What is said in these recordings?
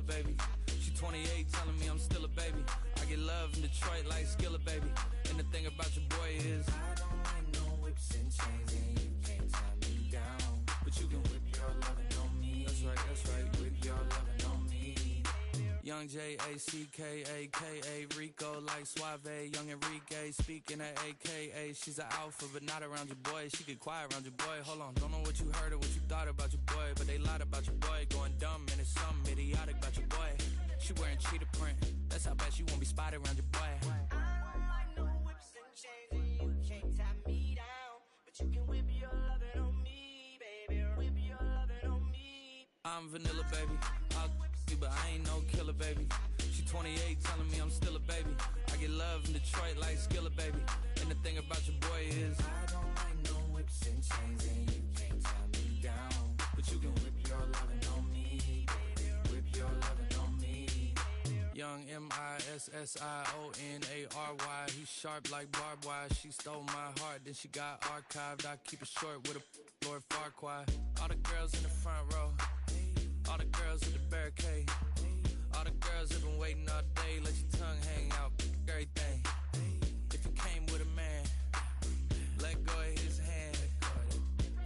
baby. She 28 telling me I'm still a baby. I get love in Detroit like Skillet, baby. And the thing about your boy is I don't like no whips and chains, and you can't tie me down. But you can whip your lovin' on me. That's right, whip your lovin' on me. Young J-A-C-K-A-K-A, Rico like Suave, young Enrique, speaking at AKA. She's an alpha, but not around your boy. She get quiet around your boy. Hold on, don't know what you heard or what you thought about your boy, but they lied about your boy. Going dumb, and it's something idiotic about your boy. She wearing cheetah print, that's how bad she won't be spotted around your boy. I don't like no whips and chains, and you can't tie me down. But you can whip your lovin' on me, baby. Whip your lovin' on me. I'm vanilla, baby. I'll you, but I ain't no killer, baby. She 28 telling me I'm still a baby. I get love in Detroit like Skillet, baby. And the thing about your boy is I don't like no whips and chains, and you can't tie me down. But you can whip your lovin' on me, baby. Whip your lovin' on me. Young M-I-S-S-I-O-N-A-R-Y. He's sharp like barbed wire. She stole my heart, then she got archived. I keep it short with a Lord Farquaad. All the girls in the front row, all the girls with the barricade, all the girls have been waiting all day. Let your tongue hang out, everything. If you came with a man, let go of his hand.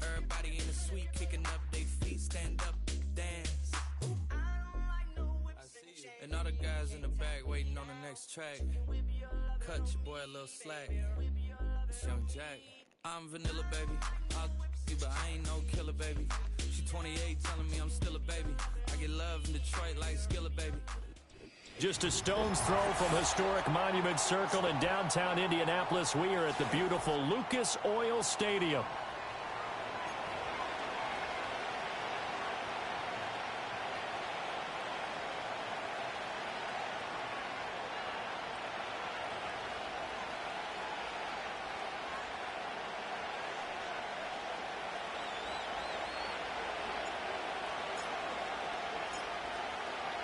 Everybody in the suite kicking up their feet, stand up, dance. I see you. And all the guys in the back waiting on the next track. Cut your boy a little slack. It's Young Jack. I'm vanilla, baby. I'll you, but I ain't no killer, baby. She 28 telling me I'm still a baby. I get love in Detroit like Skillet, baby. Just a stone's throw from historic Monument Circle in downtown Indianapolis. We are at the beautiful Lucas Oil Stadium.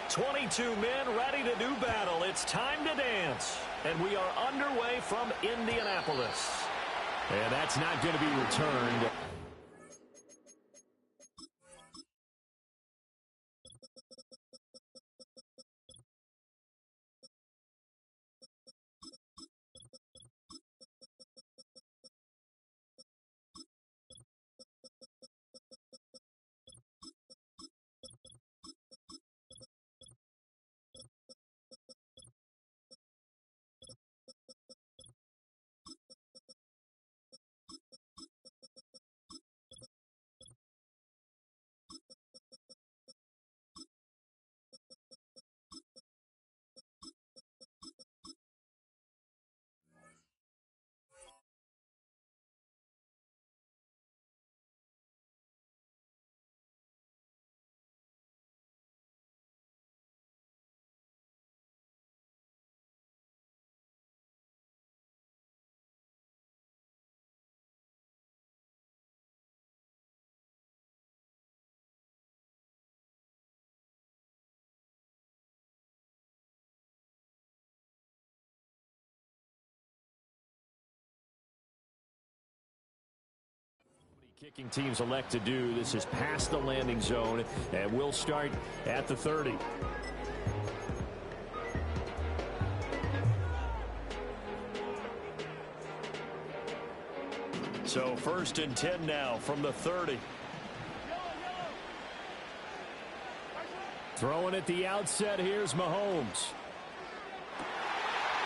"22 men ready to do battle. It's time to dance." And we are underway from Indianapolis. And that's not going to be returned. Kicking teams elect to do this is past the landing zone, and we'll start at the 30. So 1st and 10 now from the 30. Throwing at the outset, here's Mahomes.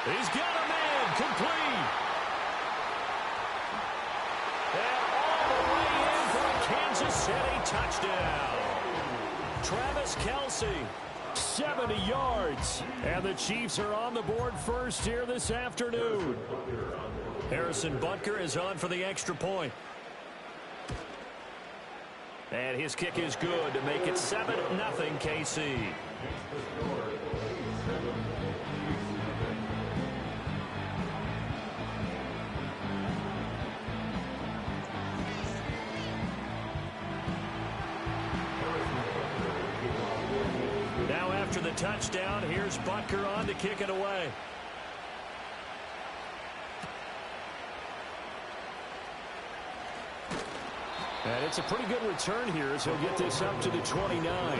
He's got a man, complete. Kansas City touchdown. Travis Kelce, 70 yards. And the Chiefs are on the board first here this afternoon. Harrison Butker is on for the extra point. And his kick is good to make it 7-0 KC. Now after the touchdown, here's Butker on to kick it away. And it's a pretty good return here as he'll get this up to the 29.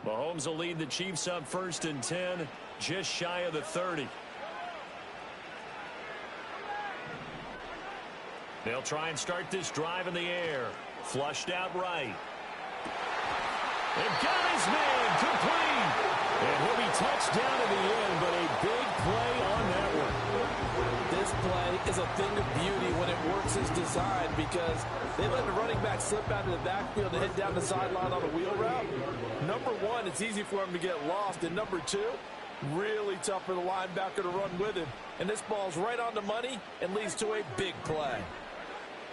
Mahomes will lead the Chiefs up 1st and 10, just shy of the 30. They'll try and start this drive in the air. Flushed out right. They've got his man complete. And he'll be touched down in the end, but a big play on that one. This play is a thing of beauty when it works as designed because they let the running back slip out of the backfield and hit down the sideline on a wheel route. Number one, it's easy for him to get lost. And number two, really tough for the linebacker to run with him. And this ball's right on the money and leads to a big play.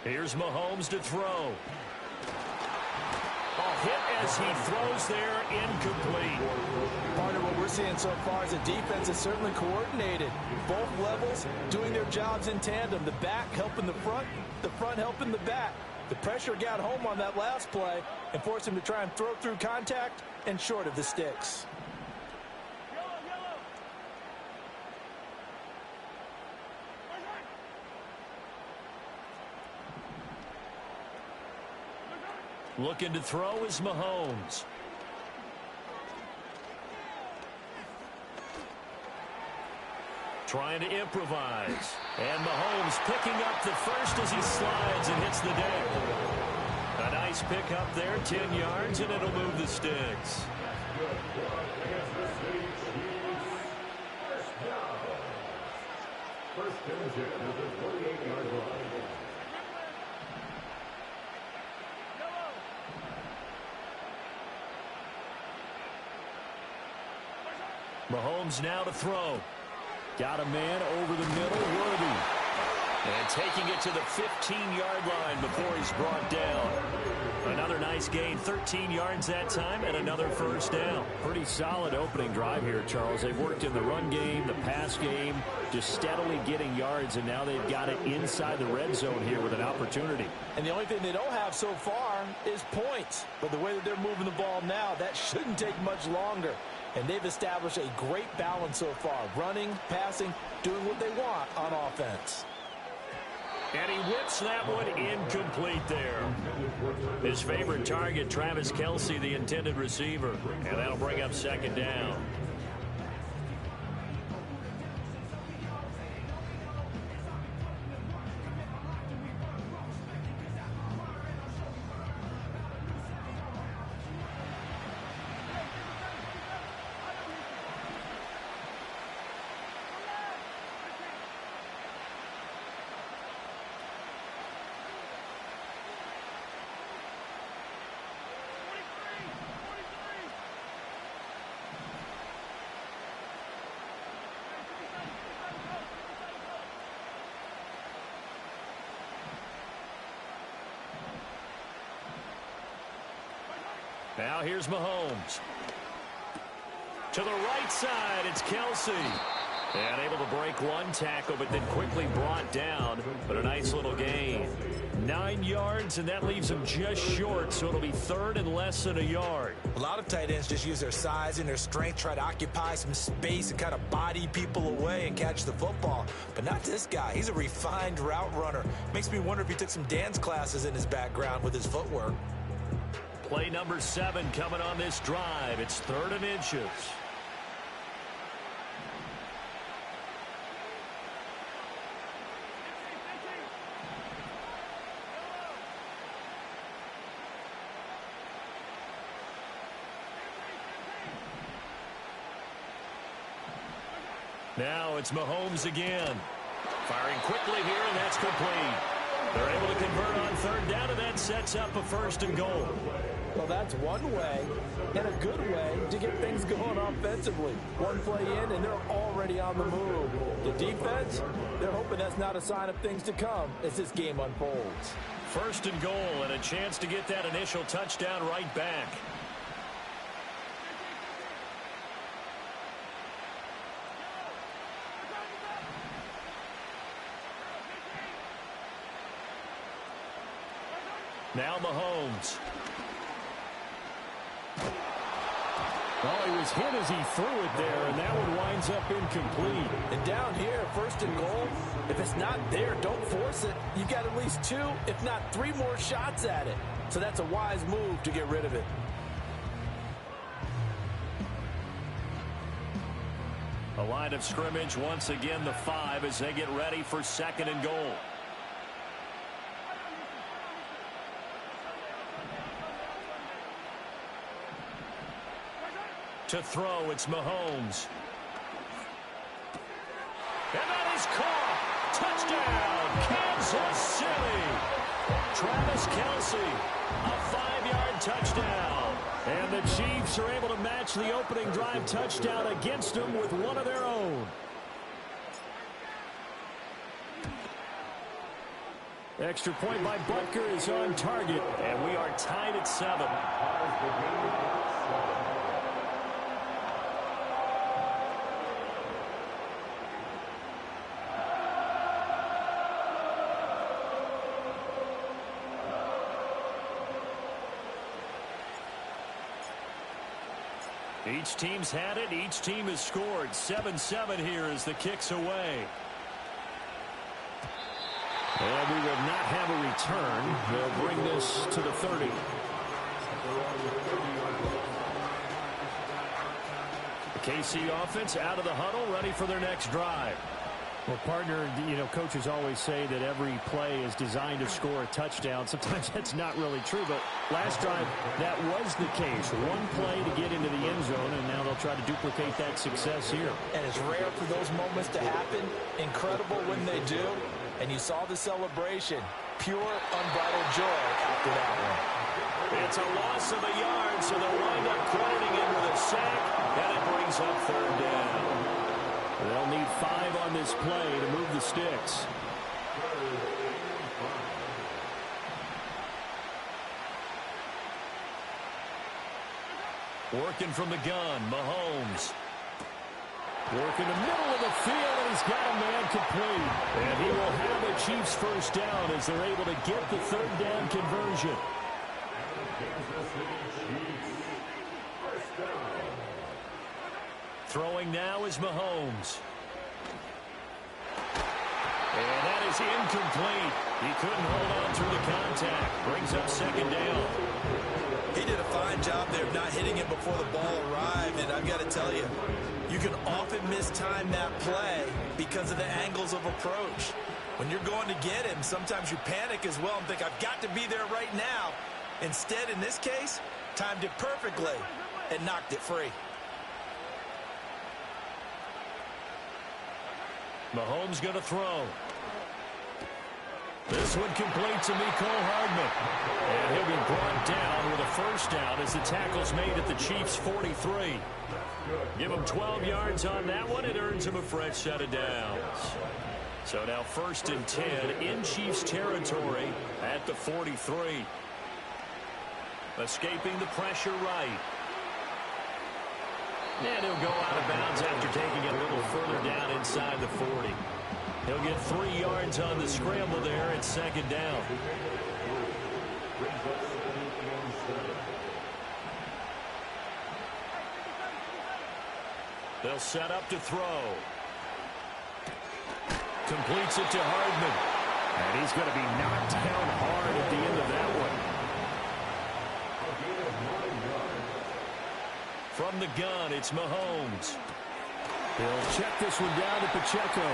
Here's Mahomes to throw. A hit as he throws there, incomplete. Part of what we're seeing so far is the defense is certainly coordinated. Both levels doing their jobs in tandem. The back helping the front helping the back. The pressure got home on that last play and forced him to try and throw through contact and short of the sticks. Looking to throw is Mahomes. Trying to improvise. And Mahomes picking up the first as he slides and hits the deck. A nice pick up there, 10 yards, and it'll move the sticks. First down at the 48-yard line. Mahomes now to throw. Got a man over the middle, Worthy. And taking it to the 15-yard line before he's brought down. Another nice gain, 13 yards that time, and another first down. Pretty solid opening drive here, Charles. They've worked in the run game, the pass game, just steadily getting yards, and now they've got it inside the red zone here with an opportunity. And the only thing they don't have so far is points. But the way that they're moving the ball now, that shouldn't take much longer. And they've established a great balance so far. Running, passing, doing what they want on offense. And he whips that one incomplete there. His favorite target, Travis Kelce, the intended receiver. And that'll bring up second down. Now here's Mahomes. To the right side, it's Kelce. And able to break one tackle, but then quickly brought down. But a nice little gain. 9 yards, and that leaves him just short, so it'll be third and less than a yard. A lot of tight ends just use their size and their strength, try to occupy some space and kind of body people away and catch the football. But not this guy. He's a refined route runner. Makes me wonder if he took some dance classes in his background with his footwork. Play number 7 coming on this drive. It's 3rd and inches. Now it's Mahomes again. Firing quickly here, and that's complete. They're able to convert on 3rd down, and that sets up a 1st and goal. Well, that's one way and a good way to get things going offensively. One play in, and they're already on the move. The defense, they're hoping that's not a sign of things to come as this game unfolds. First and goal, and a chance to get that initial touchdown right back. Now Mahomes. Oh, he was hit as he threw it there, and that one winds up incomplete. And down here, first and goal, if it's not there, don't force it. You've got at least 2, if not 3 more shots at it. So that's a wise move to get rid of it. A line of scrimmage, once again the 5 as they get ready for second and goal. To throw, it's Mahomes. And that is caught. Touchdown, Kansas City. Travis Kelce, a 5-yard touchdown. And the Chiefs are able to match the opening drive touchdown against them with one of their own. Extra point by Butker is on target, and we are tied at 7. Each team's had it. Each team has scored. 7-7 here as the kick's away. And we will not have a return. They'll bring this to the 30. The KC offense out of the huddle, ready for their next drive. Well, partner, you know, coaches always say that every play is designed to score a touchdown. Sometimes that's not really true, but last drive, that was the case. One play to get into the end zone, and now they'll try to duplicate that success here. And it's rare for those moments to happen. Incredible when they do. And you saw the celebration. Pure, unbridled joy after that one. It's a loss of a yard, so they'll wind up crediting him with a sack, and it brings up third down. They'll need 5 on this play to move the sticks. Working from the gun, Mahomes. Working the middle of the field, and he's got a man complete. And he will have a Chiefs first down as they're able to get the third down conversion. Throwing now is Mahomes. And that is incomplete. He couldn't hold on through the contact. Brings up second down. He did a fine job there of not hitting it before the ball arrived, and I've got to tell you, you can often mistime that play because of the angles of approach. When you're going to get him, sometimes you panic as well and think, I've got to be there right now. Instead, in this case, timed it perfectly and knocked it free. Mahomes going to throw. This one complete to Mecole Hardman. And he'll be brought down with a first down as the tackle's made at the Chiefs' 43. Give him 12 yards on that one. It earns him a fresh set of downs. So now first and 10 in Chiefs territory at the 43. Escaping the pressure right. And he'll go out of bounds after taking it a little further down inside the 40. He'll get 3 yards on the scramble there at second down. They'll set up to throw. Completes it to Hardman. And he's going to be knocked down hard at the end of that one. From the gun, it's Mahomes. He'll check this one down to Pacheco.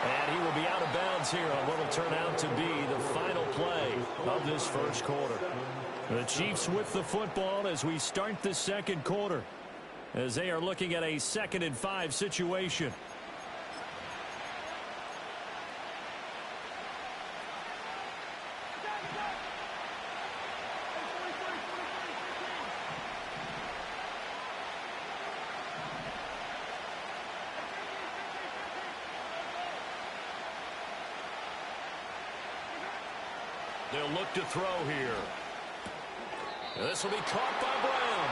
And he will be out of bounds here on what will turn out to be the final play of this first quarter. The Chiefs with the football as we start the second quarter, as they are looking at a 2nd and 5 situation. They'll look to throw here. This will be caught by Brown.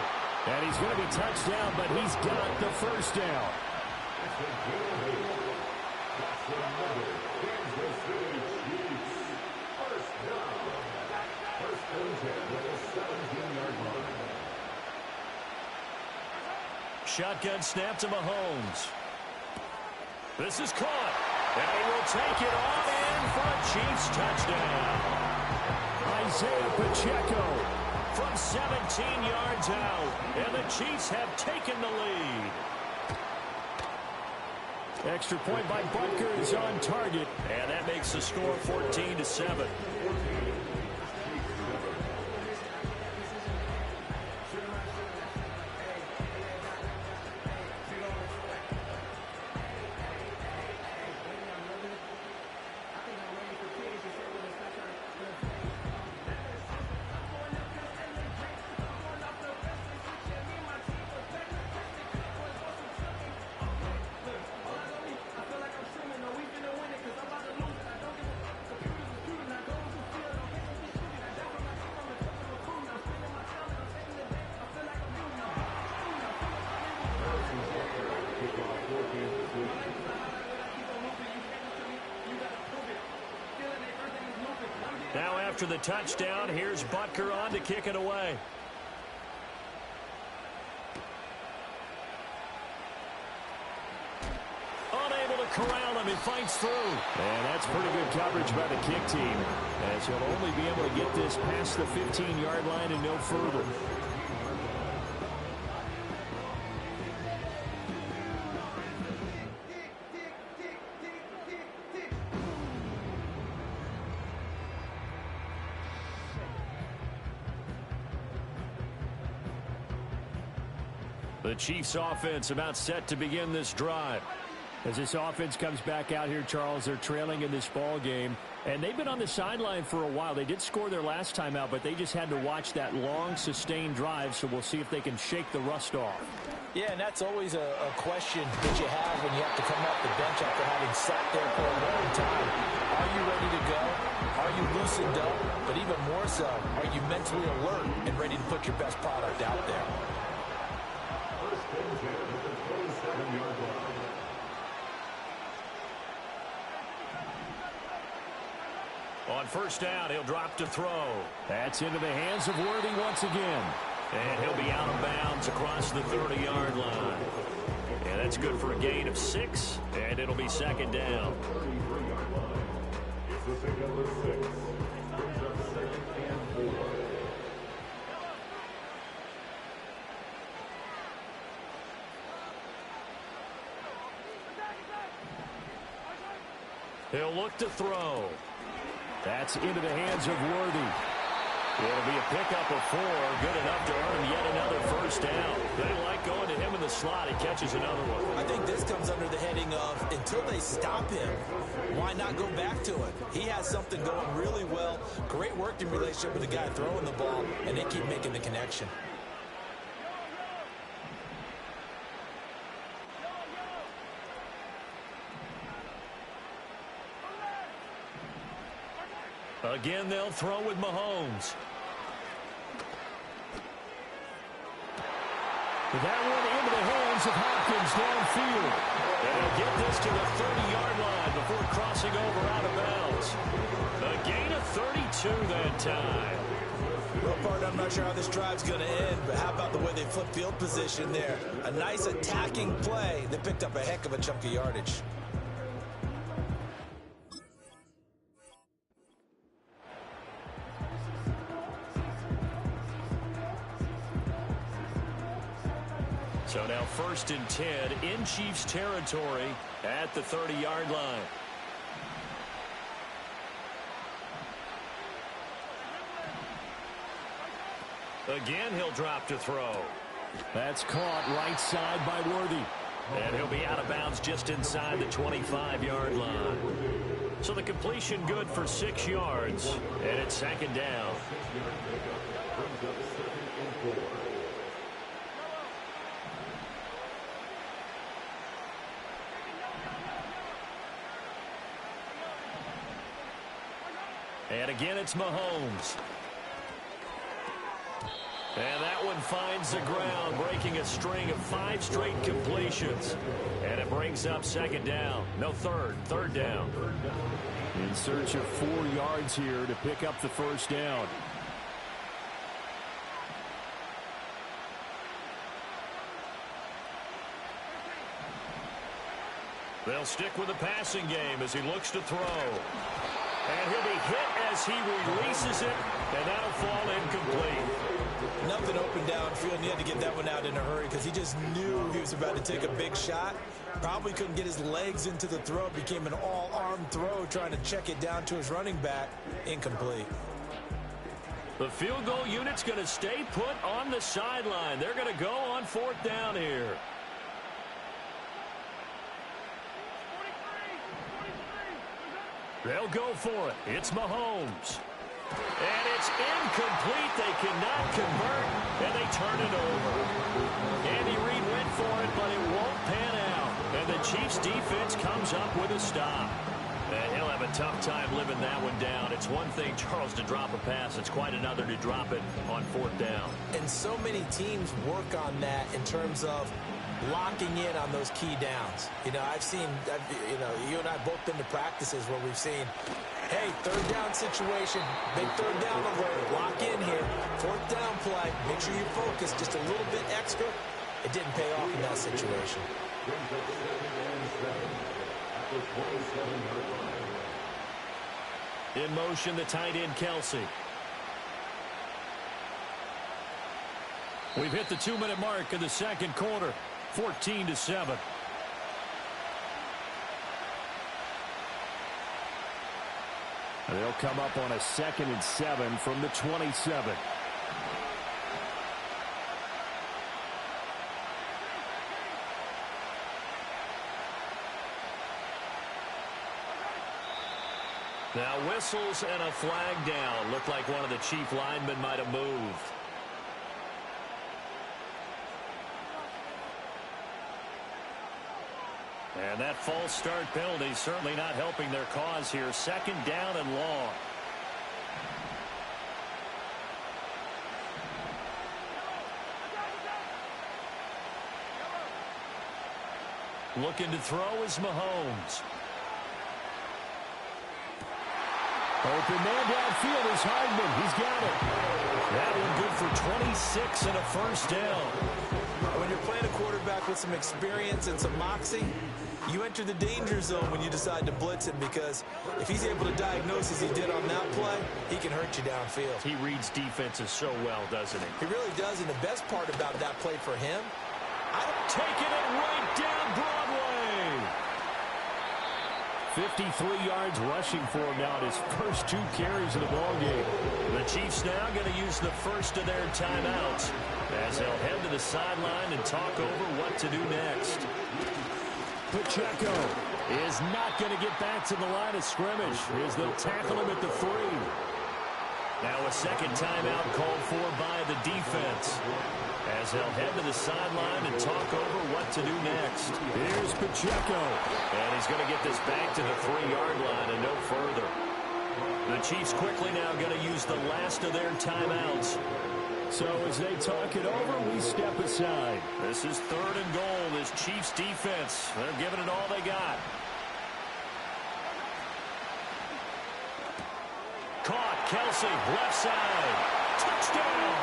And he's going to be touched down, but he's got the first down. Shotgun snap to Mahomes. This is caught. And he will take it on in for a Chiefs touchdown. Isaiah Pacheco from 17 yards out. And the Chiefs have taken the lead. Extra point by Butker is on target. And that makes the score 14-7. Now after the touchdown, here's Butker on to kick it away. Unable to corral him. He fights through. And that's pretty good coverage by the kick team, as he'll only be able to get this past the 15-yard line and no further. The Chiefs offense about set to begin this drive. As this offense comes back out here, Charles, they're trailing in this ball game, and they've been on the sideline for a while. They did score their last time out, but they just had to watch that long, sustained drive, so we'll see if they can shake the rust off. Yeah, and that's always a question that you have when you have to come off the bench after having sat there for a long time. Are you ready to go? Are you loosened up? But even more so, are you mentally alert and ready to put your best product out there? On first down, he'll drop to throw. That's into the hands of Worthy once again. And he'll be out of bounds across the 30-yard line. And that's good for a gain of 6, and it'll be second down. He'll look to throw. That's into the hands of Worthy. It'll be a pickup of 4, good enough to earn yet another first down. They like going to him in the slot. He catches another one. I think this comes under the heading of until they stop him, why not go back to it? He has something going really well. Great working relationship with the guy throwing the ball, and they keep making the connection. Again, they'll throw with Mahomes. That one into the hands of Hopkins downfield. And he'll get this to the 30-yard line before crossing over out of bounds. A gain of 32 that time. Well, partner, I'm not sure how this drive's going to end, but how about the way they flip field position there? A nice attacking play. They picked up a heck of a chunk of yardage. So now 1st and 10 in Chiefs territory at the 30-yard line. Again, he'll drop to throw. That's caught right side by Worthy. And he'll be out of bounds just inside the 25-yard line. So the completion good for 6 yards, and it's second down. And again, it's Mahomes. And that one finds the ground, breaking a string of 5 straight completions. And it brings up second down. No, third down. In search of 4 yards here to pick up the first down. They'll stick with the passing game as he looks to throw. And he'll be hit as he releases it, and that'll fall incomplete. Nothing open downfield, and he had to get that one out in a hurry because he just knew he was about to take a big shot. Probably couldn't get his legs into the throw. It became an all-arm throw trying to check it down to his running back. Incomplete. The field goal unit's going to stay put on the sideline. They're going to go on 4th down here. They'll go for it. It's Mahomes. And it's incomplete. They cannot convert, and they turn it over. Andy Reid went for it, but it won't pan out. And the Chiefs' defense comes up with a stop. And he'll have a tough time living that one down. It's one thing, Charles, to drop a pass. It's quite another to drop it on 4th down. And so many teams work on that in terms of locking in on those key downs. You know, you and I both been to practices where we've seen, hey, 3rd down situation, big 3rd down alert, lock in here, 4th down play, make sure you focus just a little bit extra. It didn't pay off in that situation. In motion, the tight end, Kelsey. We've hit the 2-minute mark in the second quarter. 14-7. They'll come up on a 2nd and 7 from the 27. Now whistles and a flag down. Looked like one of the Chief linemen might have moved. And that false start penalty certainly not helping their cause here. 2nd down and long. Looking to throw is Mahomes. Open man downfield is Hardman. He's got it. That one good for 26 and a first down. When you're playing a quarterback with some experience and some moxie, you enter the danger zone when you decide to blitz him, because if he's able to diagnose as he did on that play, he can hurt you downfield. He reads defenses so well, doesn't he? He really does, and the best part about that play for him, taking it right down Broadway. 53 yards rushing for him now in his first 2 carries of the ballgame. The Chiefs now going to use the first of their timeouts as they'll head to the sideline and talk over what to do next. Pacheco is not going to get back to the line of scrimmage as they'll tackle him at the 3. Now a second timeout called for by the defense as they'll head to the sideline and talk over what to do next. Here's Pacheco. And he's going to get this back to the 3-yard line and no further. The Chiefs quickly now going to use the last of their timeouts. So as they talk it over, we step aside. This is 3rd and goal. This Chiefs defense, they're giving it all they got. Caught. Kelsey, left side. Touchdown.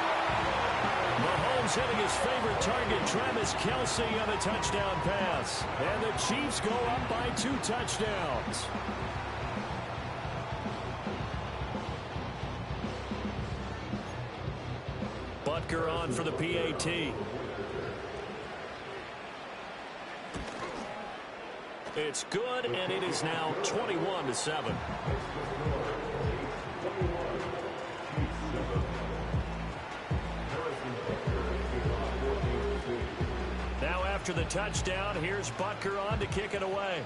Mahomes hitting his favorite target, Travis Kelsey, on a touchdown pass. And the Chiefs go up by 2 touchdowns. Butker on for the PAT. It's good, and it is now 21-7. Now after the touchdown, here's Butker on to kick it away.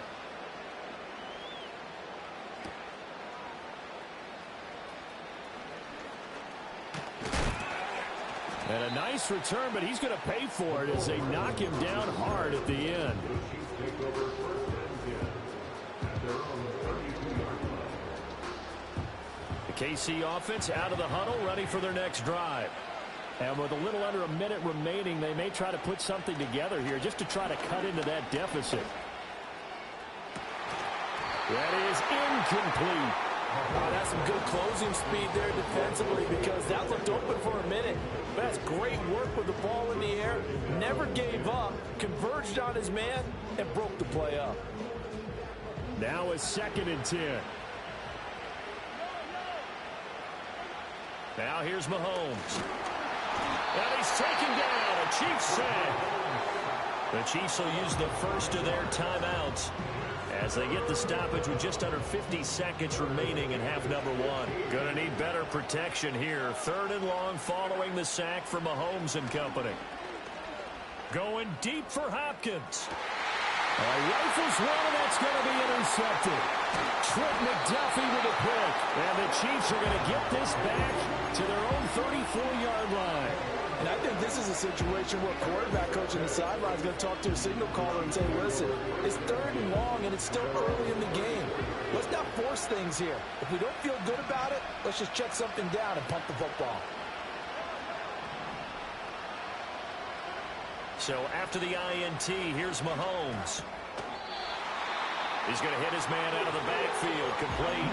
And a nice return, but he's going to pay for it as they knock him down hard at the end. KC offense out of the huddle, ready for their next drive. And with a little under a minute remaining, they may try to put something together here just to try to cut into that deficit. That is incomplete. Oh, that's some good closing speed there defensively because that looked open for a minute. But that's great work with the ball in the air. Never gave up, converged on his man, and broke the play up. Now a 2nd and 10. Now here's Mahomes. And he's taken down. A Chiefs sack. The Chiefs will use the first of their timeouts as they get the stoppage with just under 50 seconds remaining in half number 1. Going to need better protection here. 3rd and long following the sack from Mahomes and company. Going deep for Hopkins. Rifles one, and that's going to be intercepted. Trent McDuffie with a pick. And the Chiefs are going to get this back to their own 34-yard line. And I think this is a situation where quarterback coach on the sideline is going to talk to a signal caller and say, listen, it's 3rd and long, and it's still early in the game. Let's not force things here. If we don't feel good about it, let's just check something down and punt the football. So after the INT, here's Mahomes. He's going to hit his man out of the backfield, complete.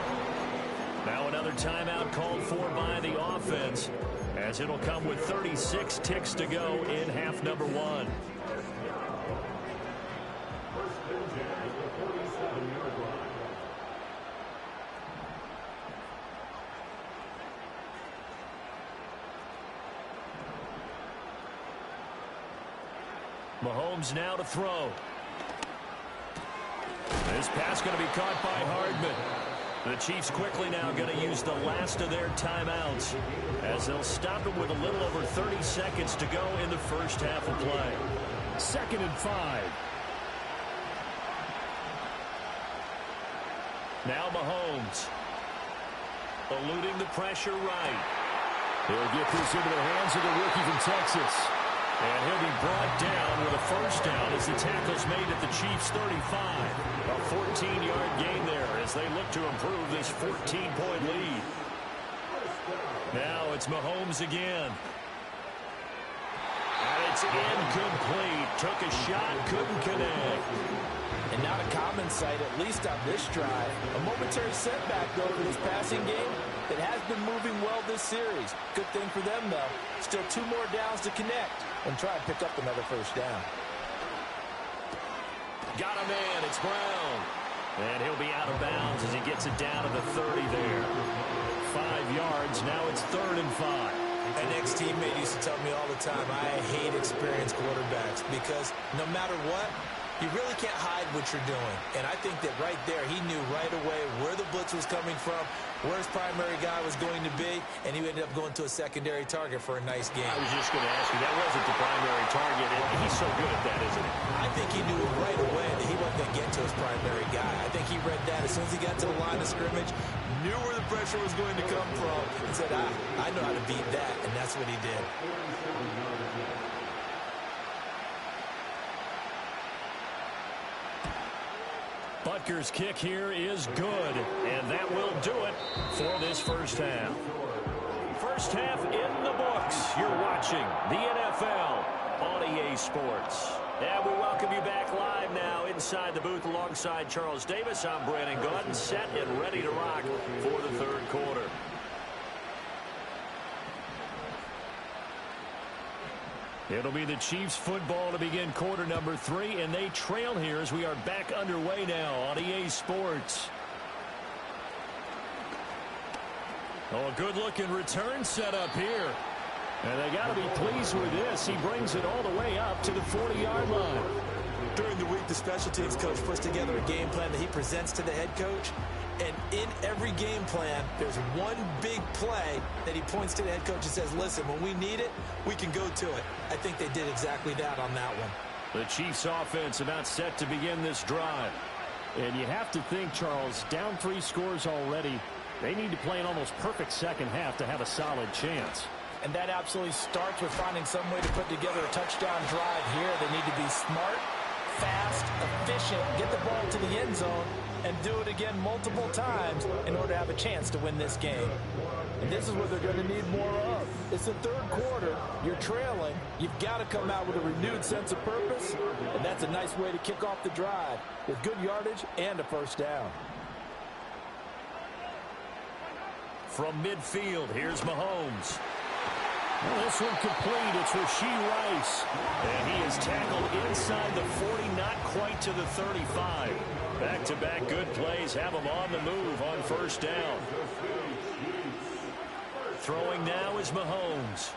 Now another timeout called for by the offense, as it'll come with 36 ticks to go in half number 1. Mahomes now to throw. This pass going to be caught by Hardman. The Chiefs quickly now going to use the last of their timeouts as they'll stop it with a little over 30 seconds to go in the first half of play. 2nd and 5. Now Mahomes. Eluding the pressure right. He'll get this into the hands of the rookie from Texas. And he'll be brought down with a first down as the tackle's made at the Chiefs' 35. A 14-yard gain there as they look to improve this 14-point lead. Now it's Mahomes again. And it's incomplete. Took a shot, couldn't connect. And not a common sight, at least on this drive. A momentary setback, though, for this passing game that has been moving well this series. Good thing for them, though. Still 2 more downs to connect and try and pick up another first down. Got a man. It's Brown. And he'll be out of bounds as he gets it down to the 30 there. 5 yards. Now it's 3rd and 5. An ex-teammate used to tell me all the time, I hate experienced quarterbacks because no matter what, you really can't hide what you're doing. And I think that right there, he knew right away where the blitz was coming from, where his primary guy was going to be, and he ended up going to a secondary target for a nice game. I was just going to ask you, that wasn't the primary target. He's so good at that, isn't he? I think he knew right away that he wasn't going to get to his primary guy. I think he read that as soon as he got to the line of scrimmage, knew where the pressure was going to come from, and said, I know how to beat that, and that's what he did. Butker's kick here is good, and that will do it for this first half. First half in the books. You're watching the NFL on EA Sports. And we welcome you back live now inside the booth alongside Charles Davis. I'm Brandon Gaudin, set and ready to rock for the third quarter. It'll be the Chiefs football to begin quarter number 3, and they trail here as we are back underway now on EA Sports. Oh, a good-looking return set up here. And they got to be pleased with this. He brings it all the way up to the 40-yard line. During the week, the special teams coach puts together a game plan that he presents to the head coach. And in every game plan, there's one big play that he points to the head coach and says, listen, when we need it, we can go to it. I think they did exactly that on that one. The Chiefs offense about set to begin this drive. And you have to think, Charles, down 3 scores already. They need to play an almost perfect second half to have a solid chance. And that absolutely starts with finding some way to put together a touchdown drive here. They need to be smart fast, efficient, get the ball to the end zone, and do it again multiple times in order to have a chance to win this game. And this is what they're going to need more of. It's the third quarter. You're trailing. You've got to come out with a renewed sense of purpose, and that's a nice way to kick off the drive with good yardage and a first down. From midfield, here's Mahomes. Well, this one complete. It's Rashee Rice. And he is tackled inside the 40, not quite to the 35. Back-to-back good plays have him on the move on first down. Throwing now is Mahomes.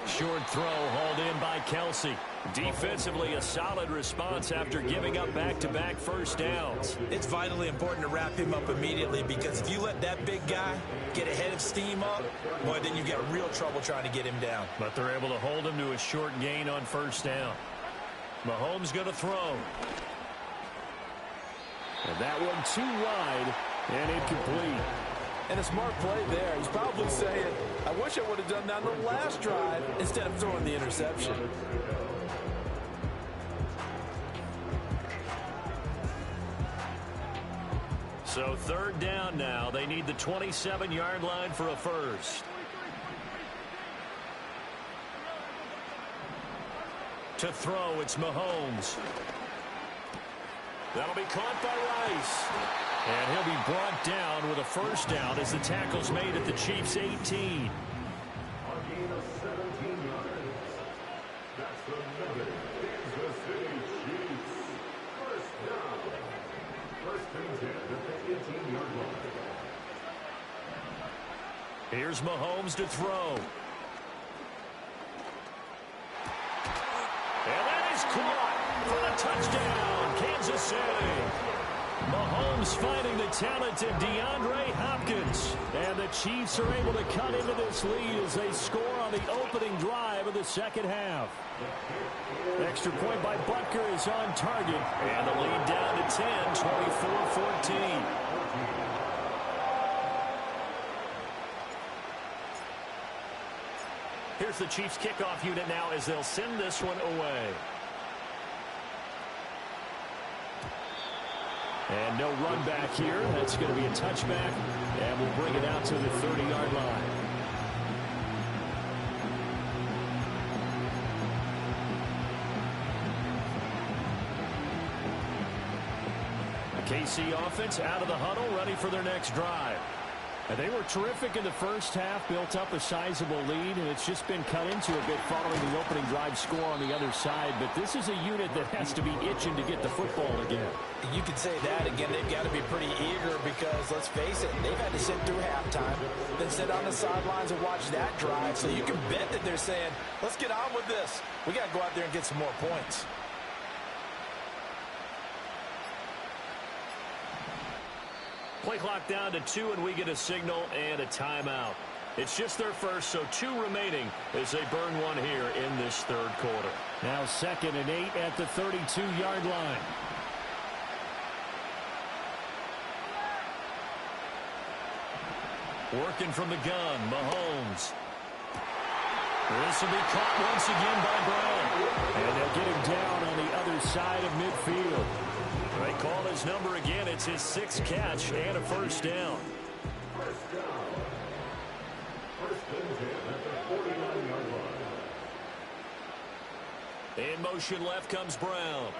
Short throw hauled in by Kelce. Defensively, a solid response after giving up back-to-back first downs. It's vitally important to wrap him up immediately, because if you let that big guy get a head of steam up, boy, then you get real trouble trying to get him down. But they're able to hold him to a short gain on first down. Mahomes going to throw. And that one too wide and incomplete. And a smart play there. He's probably saying, I wish I would have done that on the last drive instead of throwing the interception. So third down now. They need the 27-yard line for a first. To throw, it's Mahomes. That'll be caught by Rice. And he'll be brought down with a first down as the tackle's made at the Chiefs' 18. A gain of 17 yards. That's the number. Kansas City Chiefs. First down. First and 10 at the 18-yard line. Here's Mahomes to throw. And that is caught for the touchdown, Kansas City. Mahomes finding the talented DeAndre Hopkins. And the Chiefs are able to cut into this lead as they score on the opening drive of the second half. Extra point by Butker is on target. And the lead down to 10, 24-14. Here's the Chiefs kickoff unit now as they'll send this one away. And no run back here. That's going to be a touchback. And we'll bring it out to the 30-yard line. The KC offense out of the huddle, ready for their next drive. And they were terrific in the first half, built up a sizable lead, and it's just been cut into a bit following the opening drive score on the other side. But this is a unit that has to be itching to get the football again. You could say that. Again, they've got to be pretty eager because, let's face it, they've had to sit through halftime, then sit on the sidelines and watch that drive. So you can bet that they're saying, let's get on with this. We got to go out there and get some more points. Play clock down to 2, and we get a signal and a timeout. It's just their first, so 2 remaining as they burn one here in this third quarter. Now 2nd and 8 at the 32-yard line. Working from the gun, Mahomes. This will be caught once again by Brown. And they'll get him down on the other side of midfield. They call his number again. It's his 6th catch and a first down. First down. First and 10 at the 49-yard line. In motion left comes Brown.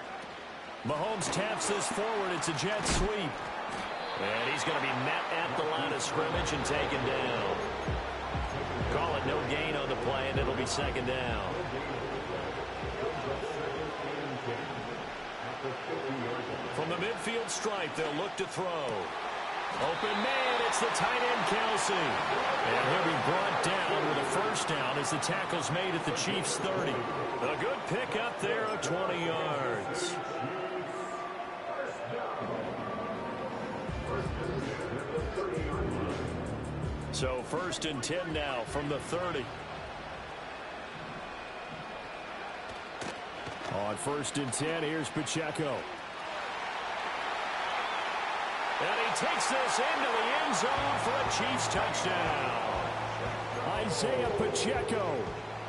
Mahomes taps this forward. It's a jet sweep. And he's going to be met at the line of scrimmage and taken down. Call it no gain on the play, and it'll be 2nd down. From the midfield stripe, they'll look to throw. Open man, it's the tight end Kelce. And he'll be brought down with a first down as the tackle's made at the Chiefs' 30. A good pick up there of 20 yards. So 1st and 10 now from the 30. On 1st and 10, here's Pacheco. And he takes this into the end zone for a Chiefs touchdown. Isaiah Pacheco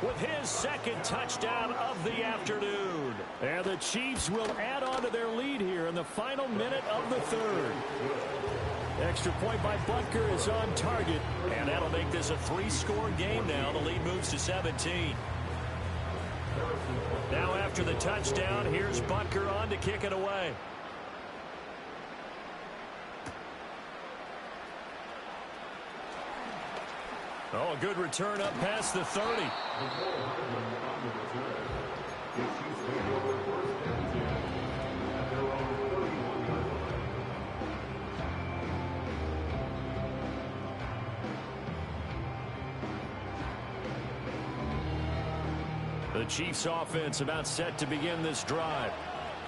with his 2nd touchdown of the afternoon. And the Chiefs will add on to their lead here in the final minute of the third. Extra point by Butker is on target, and that'll make this a 3-score game now. The lead moves to 17. Now after the touchdown, here's Butker on to kick it away. Oh, a good return up past the 30. The Chiefs offense about set to begin this drive.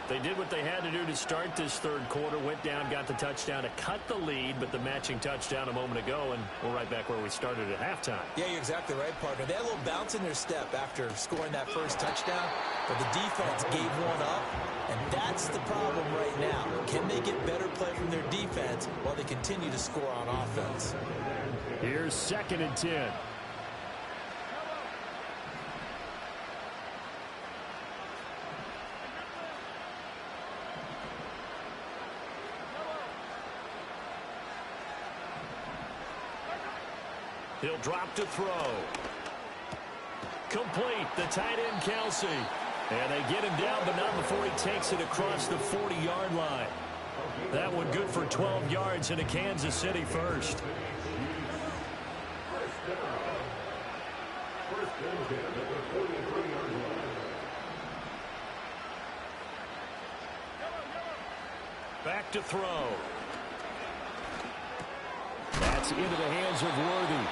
They did what they had to do to start this third quarter, went down, got the touchdown to cut the lead, but the matching touchdown a moment ago, and we're right back where we started at halftime. Yeah, you're exactly right, partner. They had a little bounce in their step after scoring that first touchdown, but the defense gave one up, and that's the problem right now. Can they get better play from their defense while they continue to score on offense? Here's 2nd and 10. He'll drop to throw. Complete. The tight end, Kelsey. And they get him down, but not before he takes it across the 40-yard line. That one good for 12 yards into Kansas City first. Back to throw. That's into the hands of Worthy.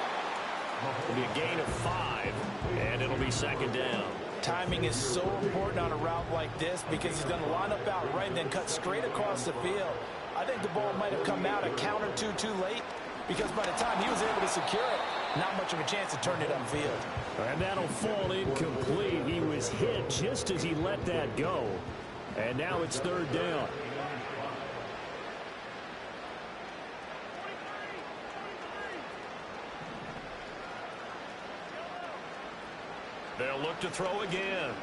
It'll be a gain of 5, and it'll be 2nd down. Timing is so important on a route like this because he's going to line up out right and then cut straight across the field. I think the ball might have come out a count or two too late because by the time he was able to secure it, not much of a chance to turn it upfield. And that'll fall incomplete. He was hit just as he let that go. And now it's 3rd down. They'll look to throw again.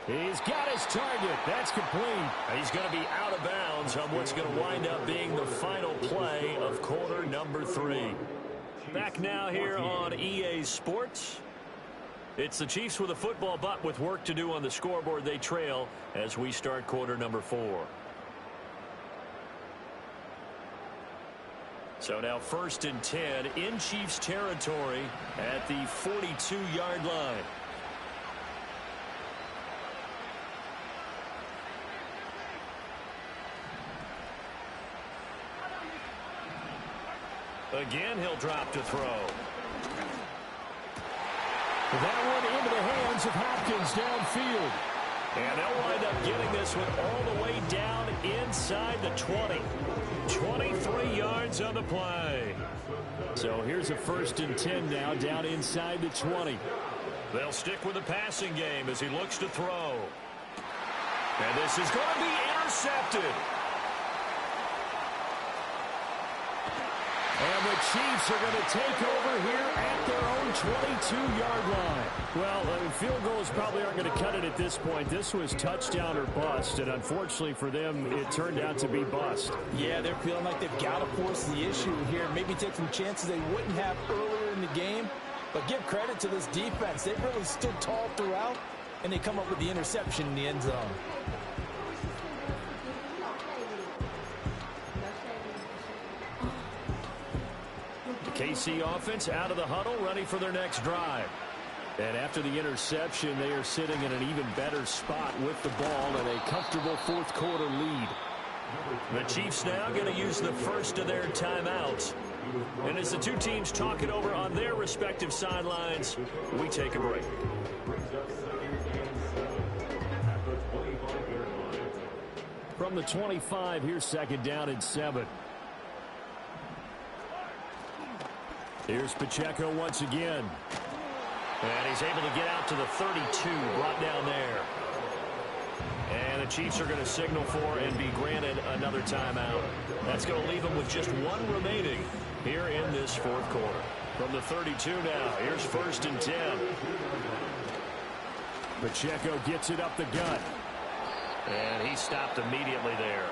He's got his target. That's complete. He's going to be out of bounds on what's going to wind up being the final play of quarter number 3. Back now here on EA Sports. It's the Chiefs with a football, but with work to do on the scoreboard. They trail as we start quarter number 4. So now 1st and 10 in Chiefs territory at the 42-yard line. Again, he'll drop to throw. That one into the hands of Hopkins downfield. And they'll wind up getting this one all the way down inside the 20. 23 yards on the play. So here's a 1st and 10 now down inside the 20. They'll stick with the passing game as he looks to throw. And this is going to be intercepted. And the Chiefs are going to take over here at their own 22-yard line. Well, field goals probably aren't going to cut it at this point. This was touchdown or bust, and unfortunately for them, it turned out to be bust. Yeah, they're feeling like they've got to force the issue here. Maybe take some chances they wouldn't have earlier in the game. But give credit to this defense. They've really stood tall throughout, and they come up with the interception in the end zone. KC offense out of the huddle, ready for their next drive. And after the interception, they are sitting in an even better spot with the ball and a comfortable 4th quarter lead. The Chiefs now going to use the first of their timeouts. And as the two teams talk it over on their respective sidelines, we take a break. From the 25, here's 2nd down and 7. Here's Pacheco once again. And he's able to get out to the 32, brought down there. And the Chiefs are going to signal for and be granted another timeout. That's going to leave them with just one remaining here in this 4th quarter. From the 32 now, here's 1st and 10. Pacheco gets it up the gut. And he stopped immediately there.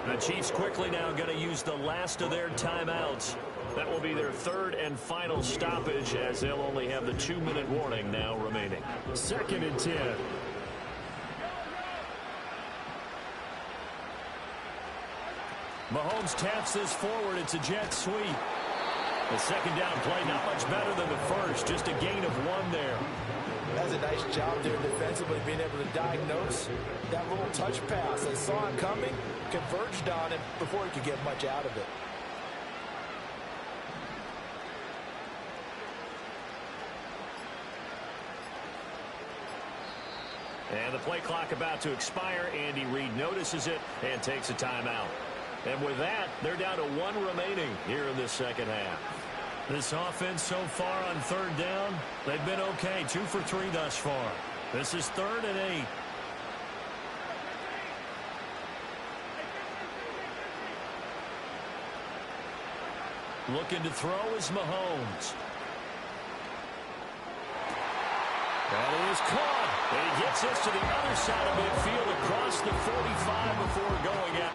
The Chiefs quickly now going to use the last of their timeouts. That will be their third and final stoppage, as they'll only have the 2-minute warning now remaining. 2nd and 10. Mahomes taps this forward. It's a jet sweep. The second down play not much better than the first. Just a gain of 1 there. That's a nice job there defensively, being able to diagnose that little touch pass. They saw it coming, converged on it before he could get much out of it. And the play clock about to expire. Andy Reid notices it and takes a timeout. And with that, they're down to 1 remaining here in this second half. This offense so far on 3rd down, they've been okay. 2 for 3 thus far. This is 3rd and 8. Looking to throw is Mahomes. That is caught. And he gets this to the other side of midfield across the 45 before going out.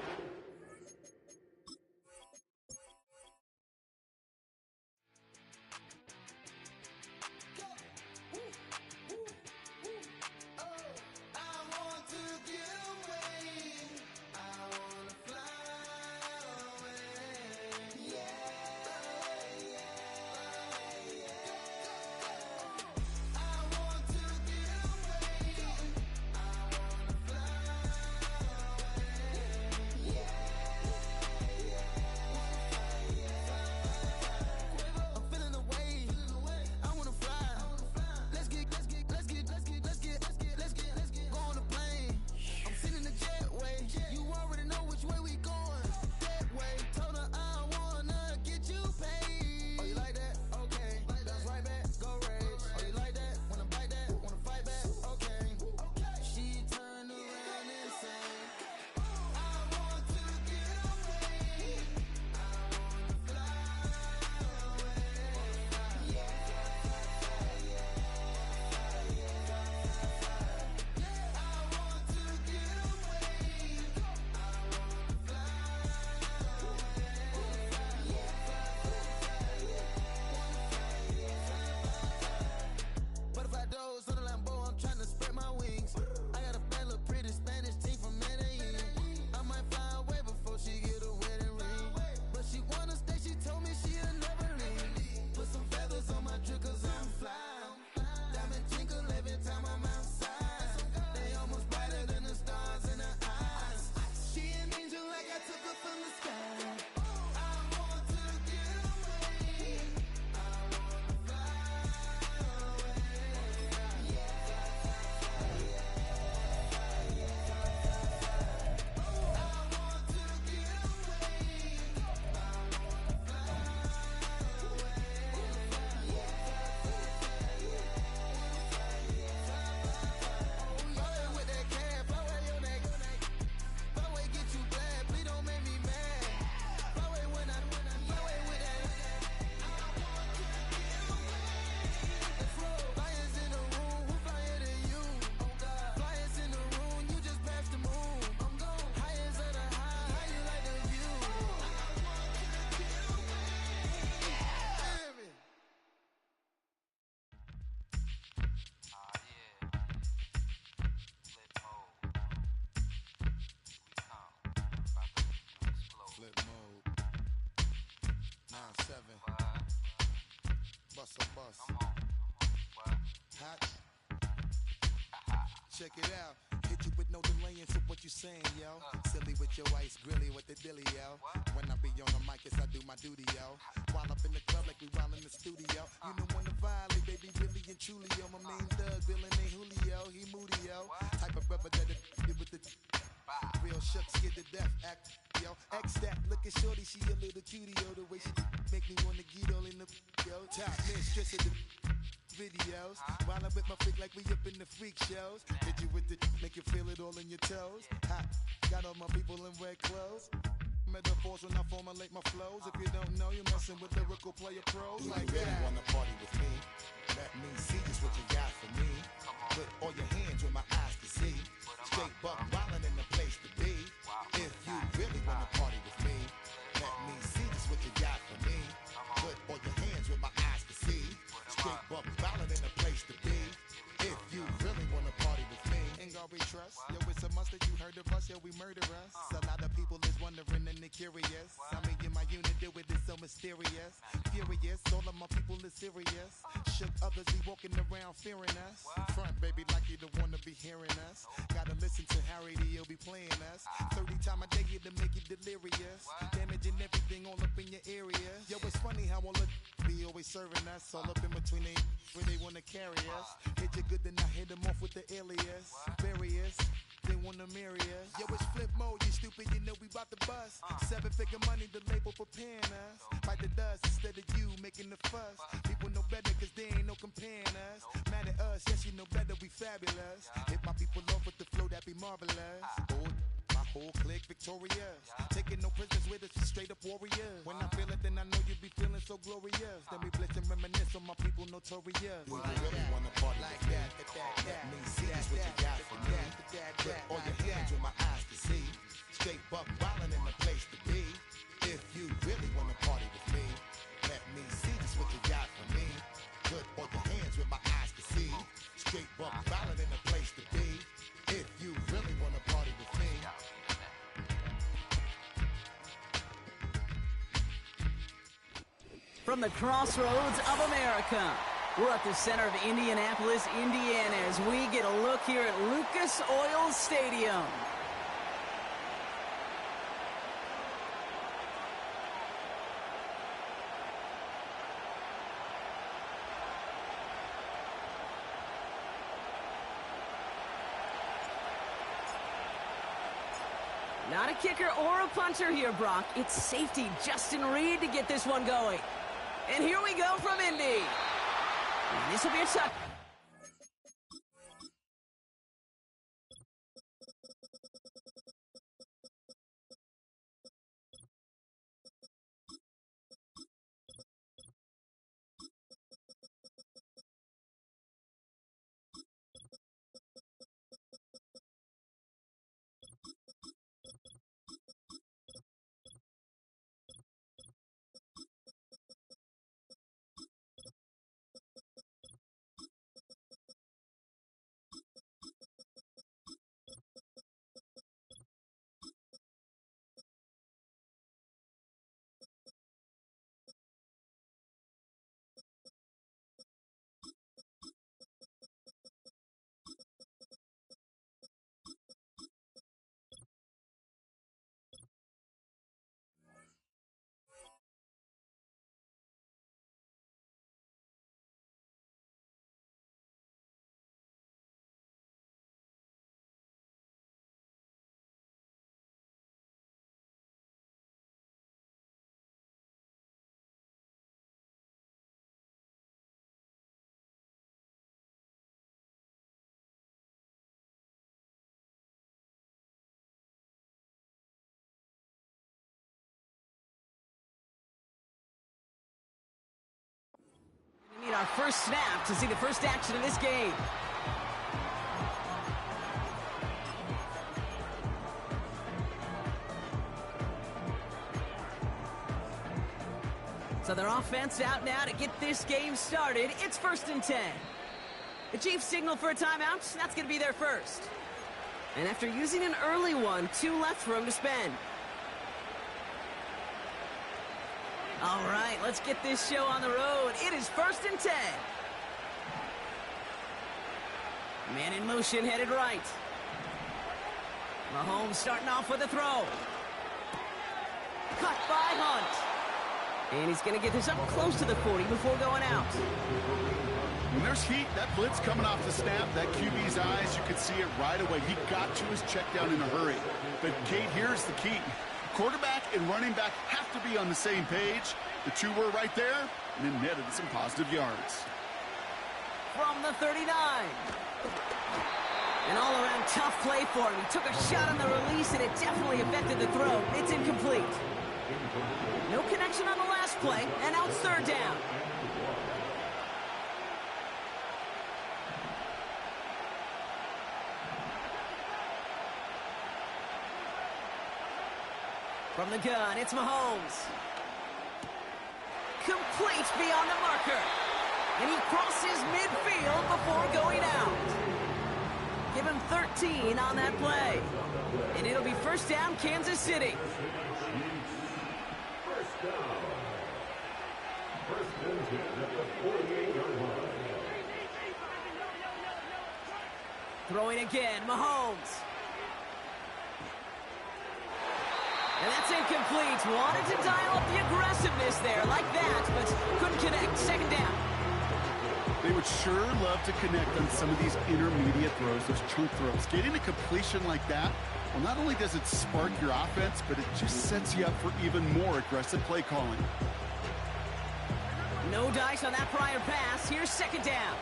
Check it out. Hit you with no delay into what you saying, yo. Silly with your ice grilly with the dilly, yo. When I be on the mic, yes, I do my duty, yo. While up in the club like we while in the studio. You know when to violate, baby, really and truly, yo. My main thug, villain ain't Julio, he moody, yo. Type of brother that it with the real shook, scared to death, act, yo. X that, look at shorty, she a little cutie, yo. The way she make me wanna get all in the, yo. Top mistress of the videos, while I'm with my freak like we up in the freak shows. Hit you with the make you feel it all in your toes. Hot, got all my people in red clothes. Metaphors when I formulate my flows. If you don't know, you're messing with lyrical player pros like that. You really wanna party with me? Let me see just what you got for me. Put all your hands where my eyes can see. Straight buck wildin' in the place to be. If you really wanna party with me, let me see just what you got for me. Put all your hands where my eyes can see. Straight buck wildin' in the place to be. If you really wanna party with me, ain't God we trust. Yo, it's a must that you heard of us. Yo, we murder us. A lot of people is wondering and they curious. I mean, in my unit do it is so mysterious, furious. All of my people is serious. Shook others be walking around fearing us. Front, baby, like you don't wanna be hearing us. Gotta listen to Harry, he'll be playing us 30 times a day to make you delirious. Damaging everything all up in your area. Yo, it's funny how all the be always serving us. All up in between they where they wanna carry us. Hit you good, then I hit them off with the alias. Various, they wanna marry us. Yo, it's flip mode, you stupid, you know we bout to bust. 7-figure money, the label preparing us. Bite the dust instead of you making the fuss. People know better cause they ain't no comparing us. Mad at us, yes you know better, we fabulous. Hit my people off with the flow, that be marvelous. My whole clique victorious. Taking no prisoners with us, straight up warriors. When I feel it, then I know you be feeling so glorious. Then we blitz and reminisce on my people notorious. We really wanna party like that. Let me see just what you got for me. Put all your hands where my eyes can see. Straight buck wildin' in the place to be. If you really wanna party with me, let me see just what you got for me. Put all your hands where my eyes can see. Straight buck wildin' in the place to be. If you really wanna party with me. From the crossroads of America, we're at the center of Indianapolis, Indiana, as we get a look here at Lucas Oil Stadium. Not a kicker or a punter here, Brock. It's safety Justin Reed to get this one going. And here we go from Indy. This will be a touch. We need our first snap to see the first action of this game. So their offense out now to get this game started. It's 1st and 10. The Chiefs signal for a timeout. That's going to be their first. And after using an early one, 2 left for him to spend. All right, let's get this show on the road. It is 1st and 10. Man in motion, headed right. Mahomes starting off with a throw. Cut by Hunt. And he's going to get this up close to the 40 before going out. When there's heat, that blitz coming off the snap, that QB's eyes, you could see it right away. He got to his check down in a hurry. But, Kate, here's the key. Quarterback and running back have to be on the same page. The two were right there, and then netted some positive yards. From the 39. An all-around tough play for him. He took a shot on the release, and it definitely affected the throw. It's incomplete. No connection on the last play, and now it's 3rd down. From the gun, it's Mahomes. Complete beyond the marker. And he crosses midfield before going out. Give him 13 on that play. And it'll be first down, Kansas City. First down. First and 10 at the 48-yard line. Throwing again, Mahomes. And that's incomplete. Wanted to dial up the aggressiveness there like that, but couldn't connect. Second down. They would sure love to connect on some of these intermediate throws, those chunk throws. Getting a completion like that, well, not only does it spark your offense, but it just sets you up for even more aggressive play calling. No dice on that prior pass. Here's second down.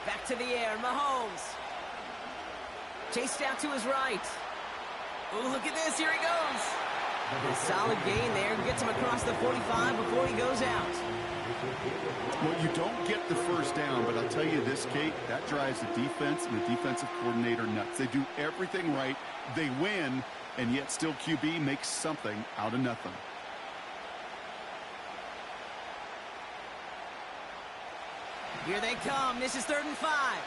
Back to the air, Mahomes. Chased out to his right. Oh, look at this, here he goes. A solid gain there, gets him across the 45 before he goes out. Well, you don't get the first down, but I'll tell you this, Kate, that drives the defense and the defensive coordinator nuts. They do everything right, they win, and yet still QB makes something out of nothing. Here they come. This is 3rd and 5.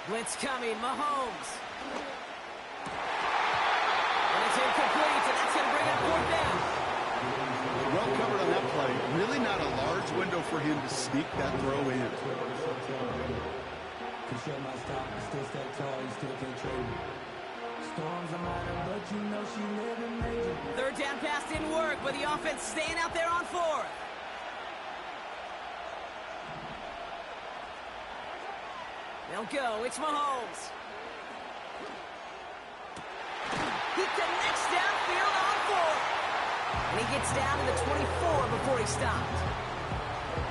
Blitz coming. Mahomes. And it's incomplete, and that's going to bring up 4th down. Well covered on that play. Really not a large window for him to sneak that throw in. Third down pass didn't work, but the offense staying out there on 4th. They'll go. It's Mahomes. He connects downfield on 4th. And he gets down to the 24 before he stopped.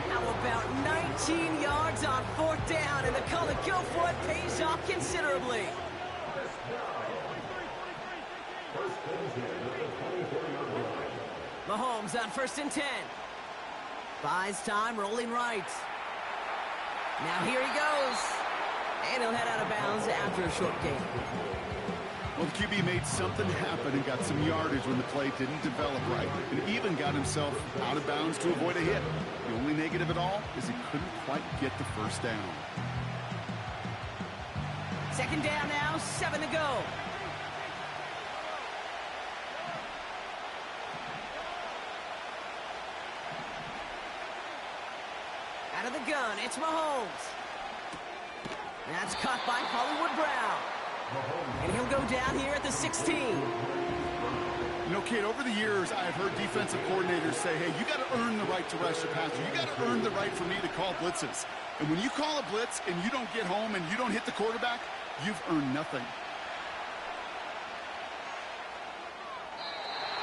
How about 19 yards on 4th down, and the call to go for it pays off considerably. Mahomes on 1st and 10. Buys time, rolling right. Now here he goes. And he'll head out of bounds after a short gain. Well, the QB made something happen and got some yardage when the play didn't develop right, and even got himself out of bounds to avoid a hit. The only negative at all is he couldn't quite get the first down. Second down now, 7 to go. Out of the gun, it's Mahomes. That's caught by Hollywood Brown. And he'll go down here at the 16. You know, Kate, over the years, I've heard defensive coordinators say, hey, you got to earn the right to rush the passer. You got to earn the right for me to call blitzes. And when you call a blitz and you don't get home and you don't hit the quarterback, you've earned nothing.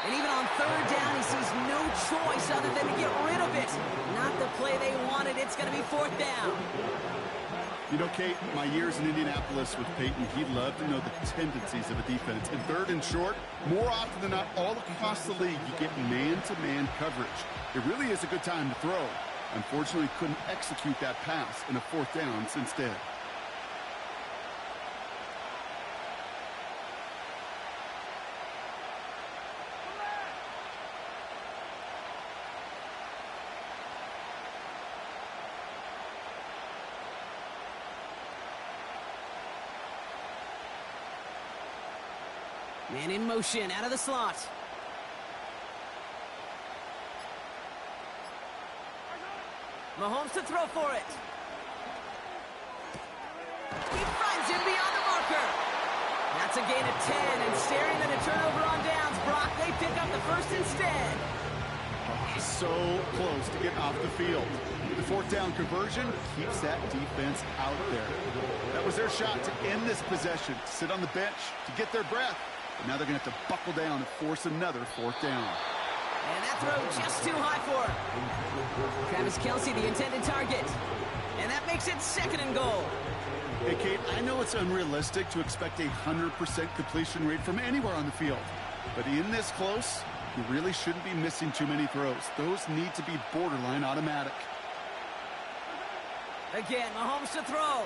And even on 3rd down, he sees no choice other than to get rid of it. Not the play they wanted. It's going to be 4th down. You know, Kate, my years in Indianapolis with Peyton, he loved to know the tendencies of a defense. And 3rd and short, more often than not, all across the league, you get man-to-man coverage. It really is a good time to throw. Unfortunately, couldn't execute that pass in a 4th down instead. Man in motion, out of the slot. Mahomes to throw for it. He finds him beyond the marker. That's a gain of 10, and staring at a turnover on downs. Brock, they pick up the first instead. So close to getting off the field. The 4th down conversion keeps that defense out there. That was their shot to end this possession, sit on the bench to get their breath. But now they're going to have to buckle down and force another 4th down. And that throw just too high for him. Travis Kelce, the intended target. And that makes it 2nd and goal. Hey, Kate, I know it's unrealistic to expect a 100% completion rate from anywhere on the field. But in this close, you really shouldn't be missing too many throws. Those need to be borderline automatic. Again, Mahomes to throw.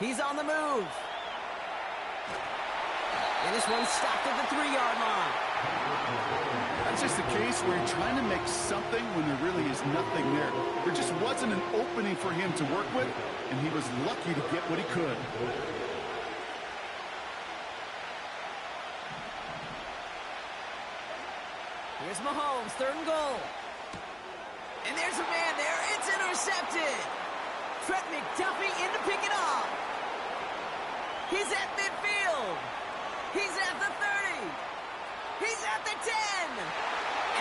He's on the move. And this one's stopped at the 3-yard line. That's just a case where you're trying to make something when there really is nothing there. There just wasn't an opening for him to work with, and he was lucky to get what he could. Here's Mahomes, 3rd and goal. And there's a man there. It's intercepted. Trent McDuffie in to pick it off. He's at midfield. He's at the 30. He's at the 10.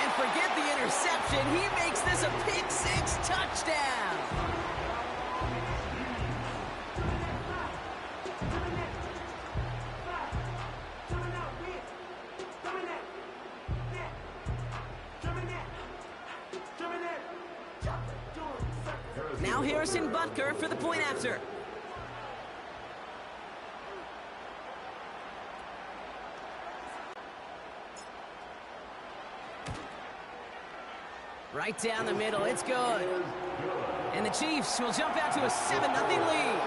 And forget the interception. He makes this a pick-6 touchdown. Now Harrison Butker for the point after. Right down the middle, it's good. And the Chiefs will jump out to a 7-0 lead.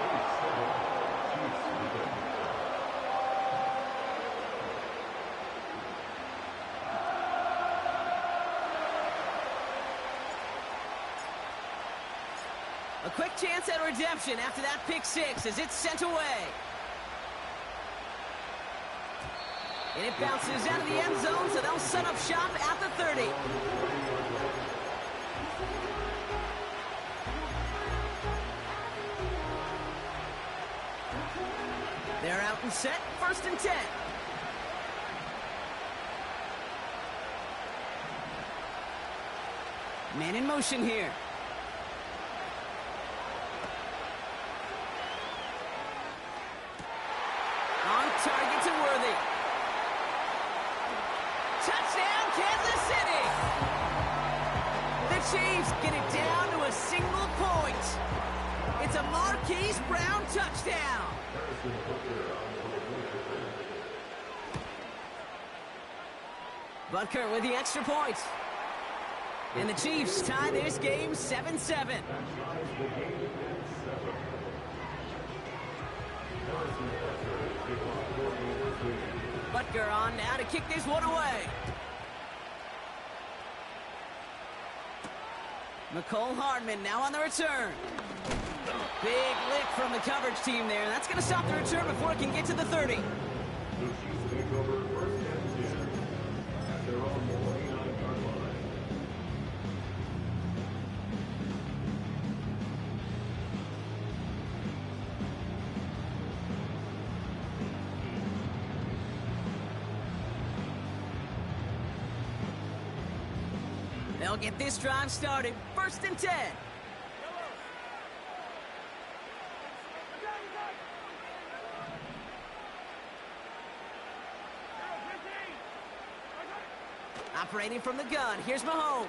A quick chance at redemption after that pick-6 as it's sent away. And it bounces out of the end zone, so they'll set up shop at the 30. They're out and set, 1st and 10. Man in motion here. On target to Worthy. Touchdown, Kansas City! The Chiefs get it down to a single point. It's a Marquise Brown touchdown. Butker with the extra point. And the Chiefs tie this game 7-7. Butker on now to kick this one away. McCole Hardman now on the return. Big lick from the coverage team there. That's going to stop the return before it can get to the 30. They'll get this drive started. 1st and 10. Operating from the gun, here's Mahomes.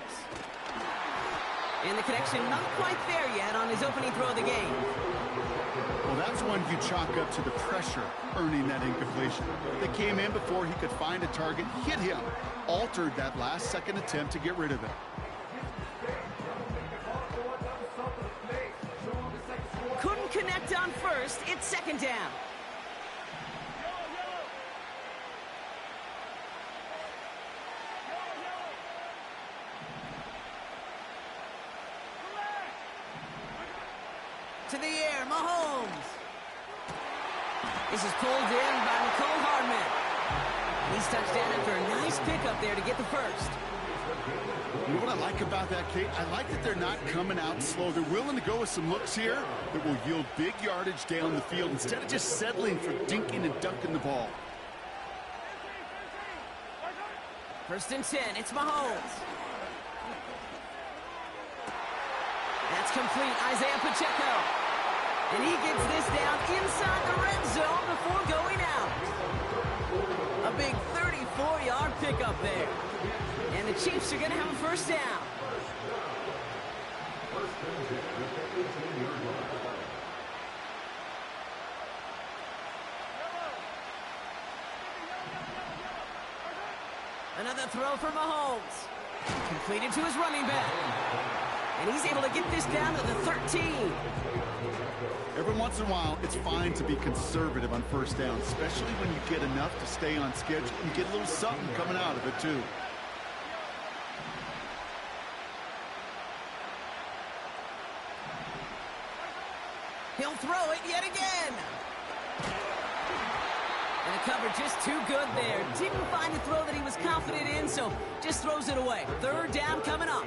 And the connection not quite there yet on his opening throw of the game. Well, that's one you chalk up to the pressure earning that incompletion. They came in before he could find a target, hit him, altered that last-second attempt to get rid of it. Couldn't connect on 1st, it's 2nd down. To the air, Mahomes. This is pulled in by McCole Hardman. He's touched down after a nice pickup there to get the 1st. You know what I like about that, Kate? I like that they're not coming out slow. They're willing to go with some looks here that will yield big yardage down the field instead of just settling for dinking and dunking the ball. 1st and 10, it's Mahomes. That's complete, Isaiah Pacheco. And he gets this down inside the red zone before going out. A big 4-yard pickup there. And the Chiefs are going to have a first down. Another throw for Mahomes. Completed to his running back. And he's able to get this down to the 13. Every once in a while, it's fine to be conservative on first down, especially when you get enough to stay on schedule and you get a little something coming out of it, too. He'll throw it yet again. And the cover just too good there. Didn't find a throw that he was confident in, so just throws it away. Third down coming up.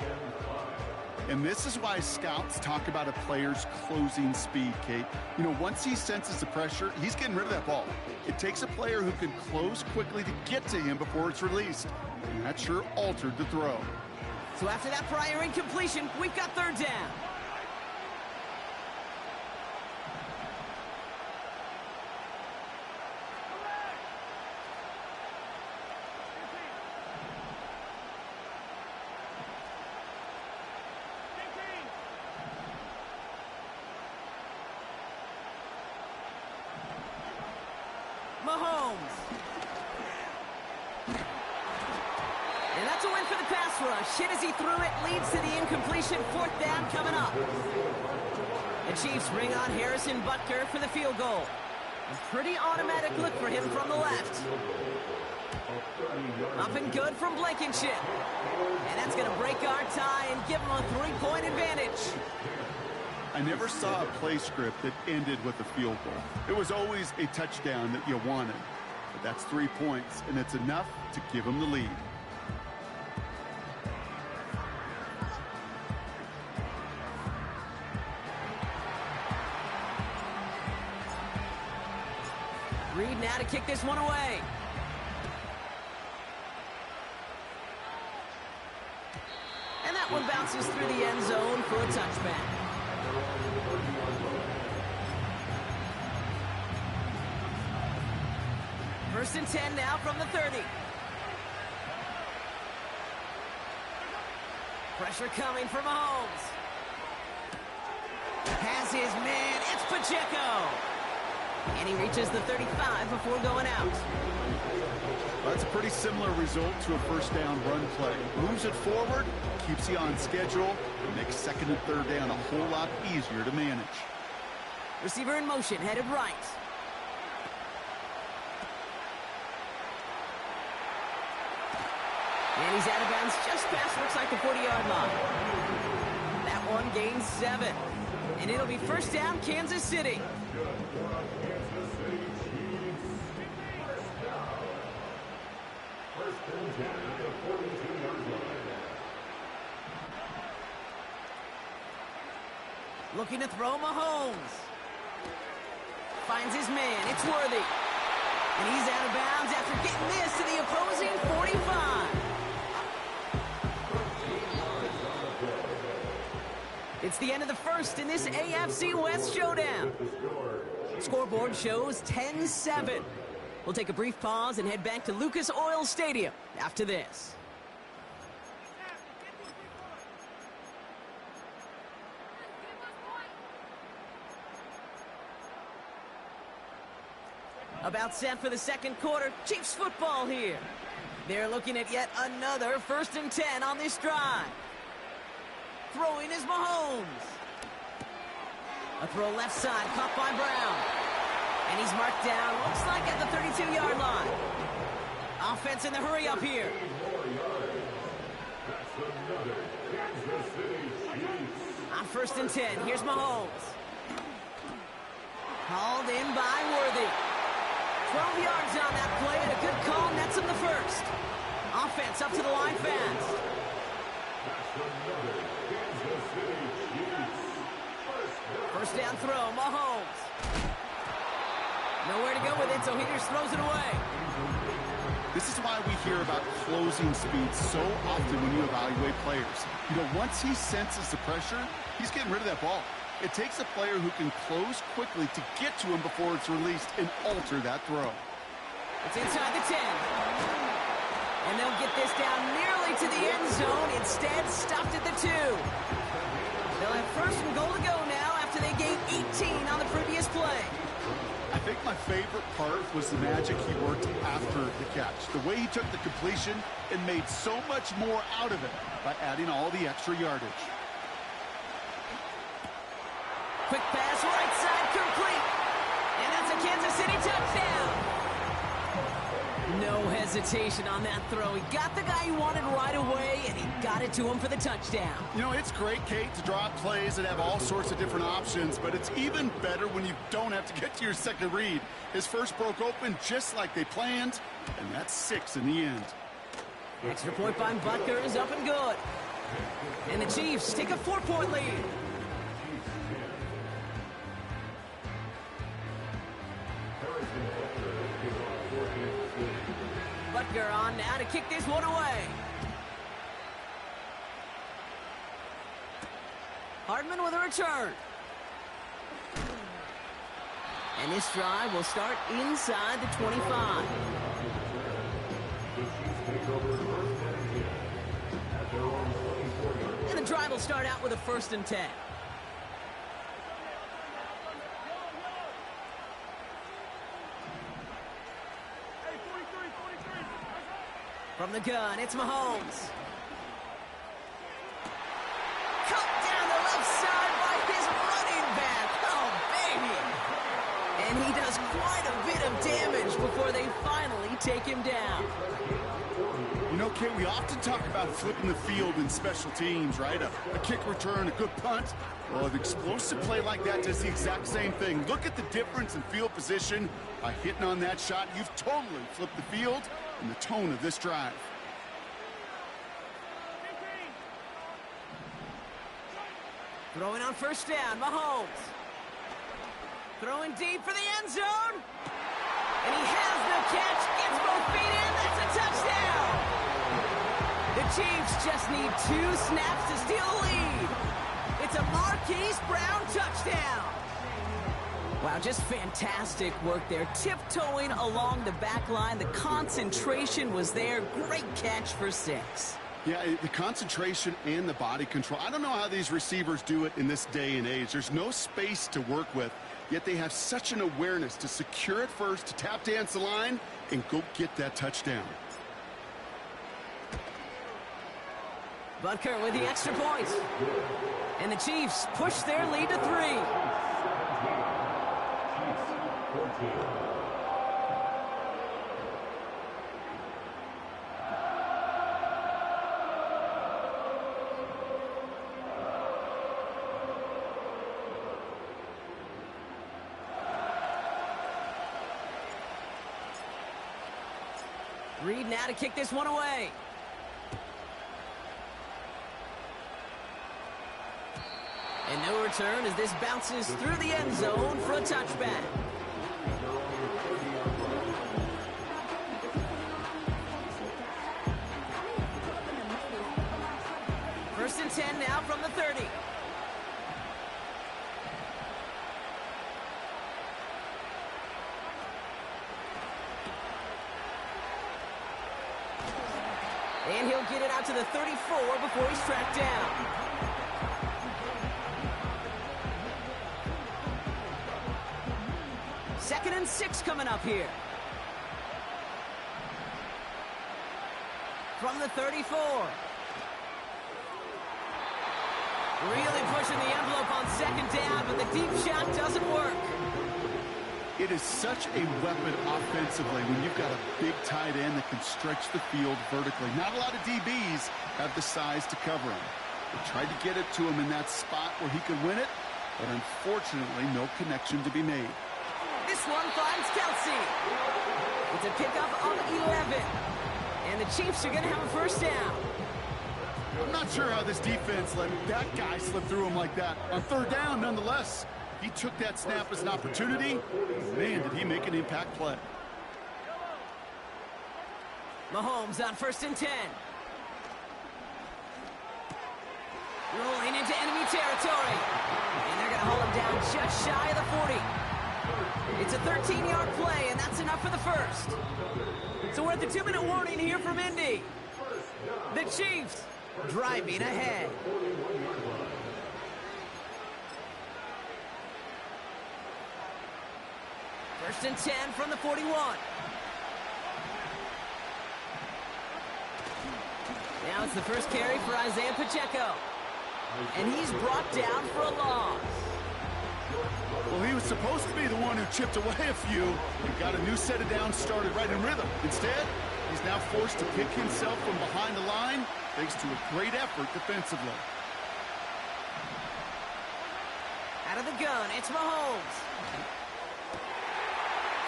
And this is why scouts talk about a player's closing speed, Kate. You know, once he senses the pressure, he's getting rid of that ball. It takes a player who can close quickly to get to him before it's released. And that sure altered the throw. So after that prior incompletion, we've got third down. Mahomes. And that's a win for the pass rush. Hit as he threw it, leads to the incompletion. Fourth down coming up. The Chiefs bring on Harrison Butker for the field goal. A pretty automatic look for him from the left. Up and good from Blankenship. And that's going to break our tie and give him a 3-point advantage. I never saw a play script that ended with a field goal. It was always a touchdown that you wanted. But that's 3 points, and it's enough to give them the lead. Reed now to kick this one away. And that one bounces through the end zone for a touchback. First and 10 now from the 30. Pressure coming from Mahomes. Has his man, it's Pacheco. And he reaches the 35 before going out. That's a pretty similar result to a first down run play. Moves it forward, keeps you on schedule, and makes second and third down a whole lot easier to manage. Receiver in motion, headed right. And he's out of bounds just past, looks like the 40-yard line. That one gains 7. And it'll be first down, Kansas City. Looking to throw Mahomes. Finds his man. It's Worthy. And he's out of bounds after getting this to the opposing 45. It's the end of the first in this AFC West showdown. Scoreboard shows 10-7. We'll take a brief pause and head back to Lucas Oil Stadium after this. About set for the second quarter. Chiefs football here. They're looking at yet another first and 10 on this drive. Throwing is Mahomes. A throw left side, caught by Brown. And he's marked down, looks like at the 32-yard line. Offense in the hurry up here. On first and 10, here's Mahomes. Called in by Worthy. 12 yards on that play, and a good call nets him the first. Offense up to the line fast. First down throw, Mahomes. Nowhere to go with it, so he just throws it away. This is why we hear about closing speed so often when you evaluate players. You know, once he senses the pressure, he's getting rid of that ball. It takes a player who can close quickly to get to him before it's released and alter that throw. It's inside the 10. And they'll get this down nearly to the end zone. Instead, stopped at the 2. They'll have first and goal to go now after they gained 18 on the previous play. I think my favorite part was the magic he worked after the catch. The way he took the completion and made so much more out of it by adding all the extra yardage. Quick pass, right side, complete. And that's a Kansas City touchdown. No hesitation on that throw. He got the guy he wanted right away, and he got it to him for the touchdown. You know, it's great, Kate, to draw up plays and have all sorts of different options, but it's even better when you don't have to get to your second read. His first broke open just like they planned, and that's 6 in the end. Extra point by Butker is up and good. And the Chiefs take a 4-point lead. Butker on now to kick this one away. Hardman with a return. And this drive will start inside the 25. And the drive will start out with a 1st and 10. From the gun, it's Mahomes. Cut down the left side by his running back. Oh, baby. And he does quite a bit of damage before they finally take him down. You know, Kate, we often talk about flipping the field in special teams, right? A kick return, a good punt. Well, an explosive play like that does the exact same thing. Look at the difference in field position. By hitting on that shot, you've totally flipped the field and the tone of this drive. Throwing on 1st down, Mahomes. Throwing deep for the end zone. And he has the catch, gets both feet in, that's a touchdown! The Chiefs just need 2 snaps to steal the lead. It's a Marquise Brown touchdown. Wow, just fantastic work there. Tiptoeing along the back line. The concentration was there. Great catch for 6. Yeah, the concentration and the body control. I don't know how these receivers do it in this day and age. There's no space to work with, yet they have such an awareness to secure it first, to tap dance the line, and go get that touchdown. Butker with the extra point. And the Chiefs push their lead to 3. Reed now to kick this one away. And no return as this bounces through the end zone for a touchback. First and 10 now from the 30. And he'll get it out to the 34 before he's tracked down. Second and 6 coming up here. From the 34. Really pushing the envelope on 2nd down, but the deep shot doesn't work. It is such a weapon offensively when you've got a big tight end that can stretch the field vertically. Not a lot of DBs have the size to cover him. They tried to get it to him in that spot where he could win it, but unfortunately no connection to be made. This one finds Kelsey. It's a pickup of 11. And the Chiefs are going to have a 1st down. I'm not sure how this defense let that guy slip through him like that. On 3rd down, nonetheless, he took that snap as an opportunity. Man, did he make an impact play. Mahomes on 1st and 10. Rolling into enemy territory. And they're going to hold him down just shy of the 40. It's a 13-yard play, and that's enough for the first. So we're at the 2-minute warning here from Indy. The Chiefs driving ahead. First and 10 from the 41. Now it's the first carry for Isaiah Pacheco. And he's brought down for a loss. Well, he was supposed to be the one who chipped away a few and got a new set of downs started right in rhythm. Instead, he's now forced to pick himself from behind the line thanks to a great effort defensively. Out of the gun, it's Mahomes.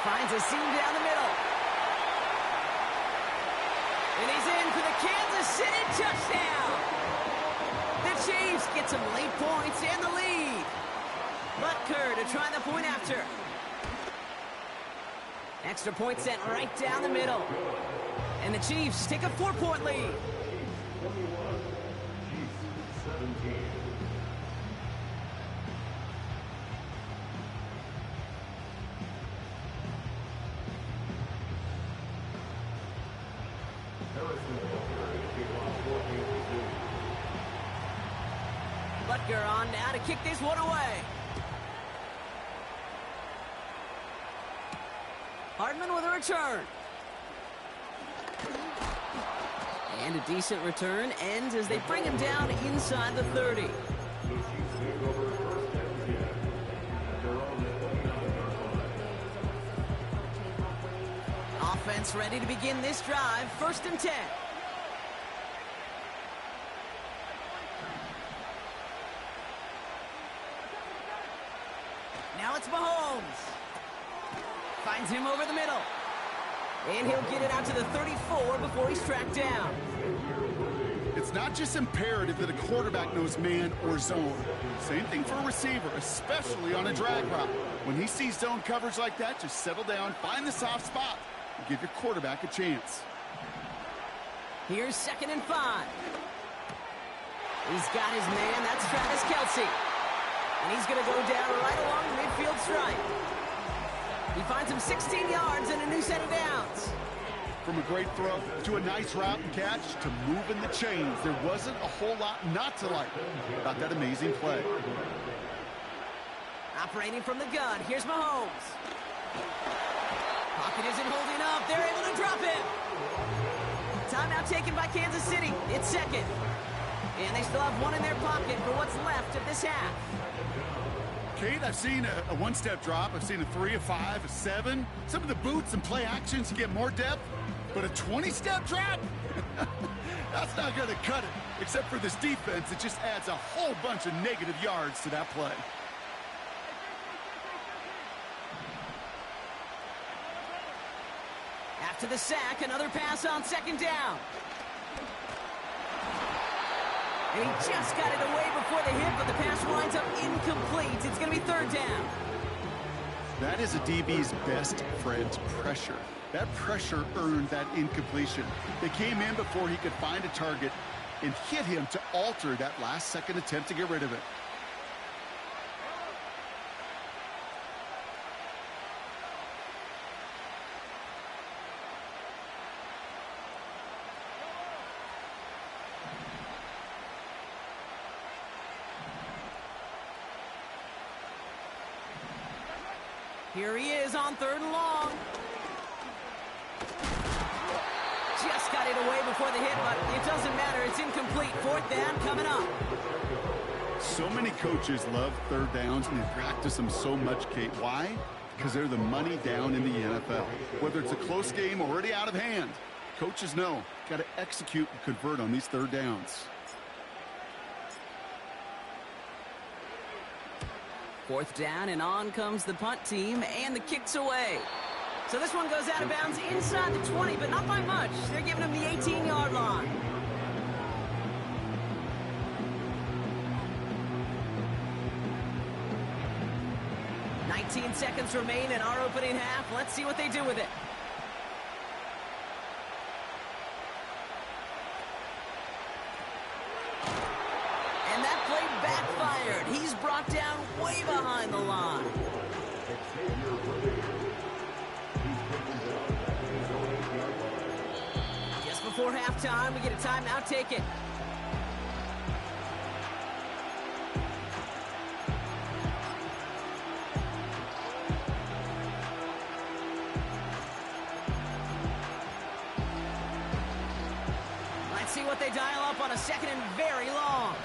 Finds a seam down the middle. And he's in for the Kansas City touchdown. The Chiefs get some late points and the lead. Butker to try the point after. Extra point sent right down the middle. And the Chiefs take a 4-point lead. Butker on now to kick this one away. Hardman with a return. And a decent return ends as they bring him down inside the 30. Offense ready to begin this drive. First and 10. Now it's Mahomes. Finds him over the middle. And he'll get it out to the 34 before he's tracked down. It's not just imperative that a quarterback knows man or zone. Same thing for a receiver, especially on a drag route. When he sees zone coverage like that, just settle down, find the soft spot, and give your quarterback a chance. Here's 2nd and 5. He's got his man. That's Travis Kelce. And he's going to go down right along the midfield stripe. He finds him 16 yards and a new set of downs. From a great throw to a nice route and catch to moving the chains, there wasn't a whole lot not to like about that amazing play. Operating from the gun, here's Mahomes. Pocket isn't holding up. They're able to drop it. Timeout taken by Kansas City. It's 2nd. And they still have one in their pocket for what's left of this half. Kate, I've seen a one-step drop. I've seen a 3, a 5, a 7. Some of the boots and play actions to get more depth. But a 20-step drop? That's not going to cut it. Except for this defense, it just adds a whole bunch of negative yards to that play. After the sack, another pass on 2nd down. And he just got it away before the hit, but the pass winds up incomplete. It's going to be 3rd down. That is a DB's best friend, pressure. That pressure earned that incompletion. They came in before he could find a target and hit him to alter that last-second attempt to get rid of it. Here he is on 3rd and long. Just got it away before the hit, but it doesn't matter. It's incomplete. 4th down coming up. So many coaches love 3rd downs, and they practice them so much, Kate. Why? Because they're the money down in the NFL. Whether it's a close game or already out of hand, coaches know, got to execute and convert on these 3rd downs. 4th down, and on comes the punt team, and the kick's away. So this one goes out of bounds inside the 20, but not by much. They're giving him the 18-yard line. Seconds remain in our opening half. Let's see what they do with it. And that play backfired. He's brought down way behind the line. Just before halftime, we get a timeout taken. Let's see what they dial up on a second and very long.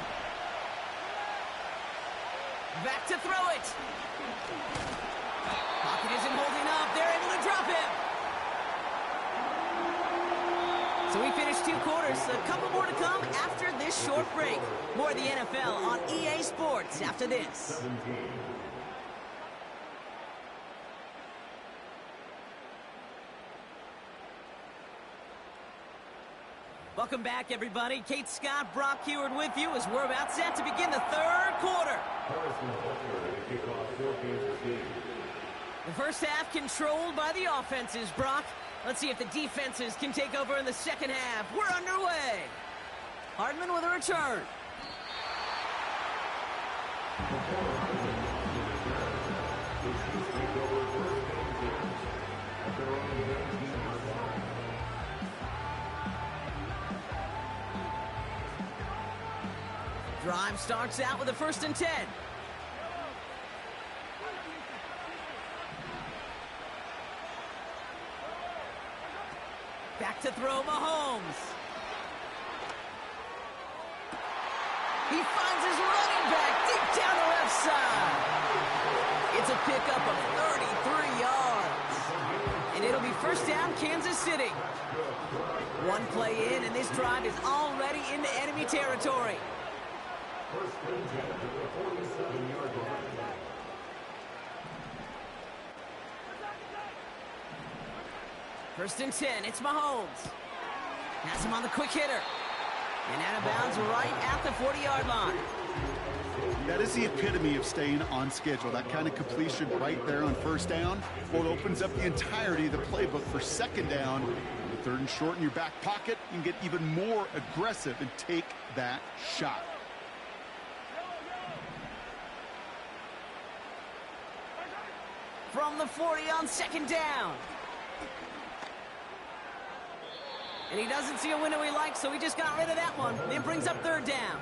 Back to throw it. Pocket isn't holding up. They're able to drop him. So we finished 2 quarters. A couple more to come after this short break. More of the NFL on EA Sports after this. Welcome back, everybody. Kate Scott, Brock Huard with you as we're about set to begin the 3rd quarter. The first half controlled by the offenses, Brock. Let's see if the defenses can take over in the second half. We're underway. Hardman with a return. Drive starts out with a 1st and 10. Back to throw, Mahomes. He finds his running back deep down the left side. It's a pickup of 33 yards. And it'll be 1st down, Kansas City. 1 play in, and this drive is already into enemy territory. 1st and 10, it's Mahomes. Has him on the quick hitter. And out of bounds right at the 40-yard line. That is the epitome of staying on schedule. That kind of completion right there on 1st down. Well, it opens up the entirety of the playbook for 2nd down. The 3rd and short in your back pocket, you can get even more aggressive and take that shot. From the 40 on 2nd down. And he doesn't see a window he likes, so he just got rid of that one. It brings up 3rd down.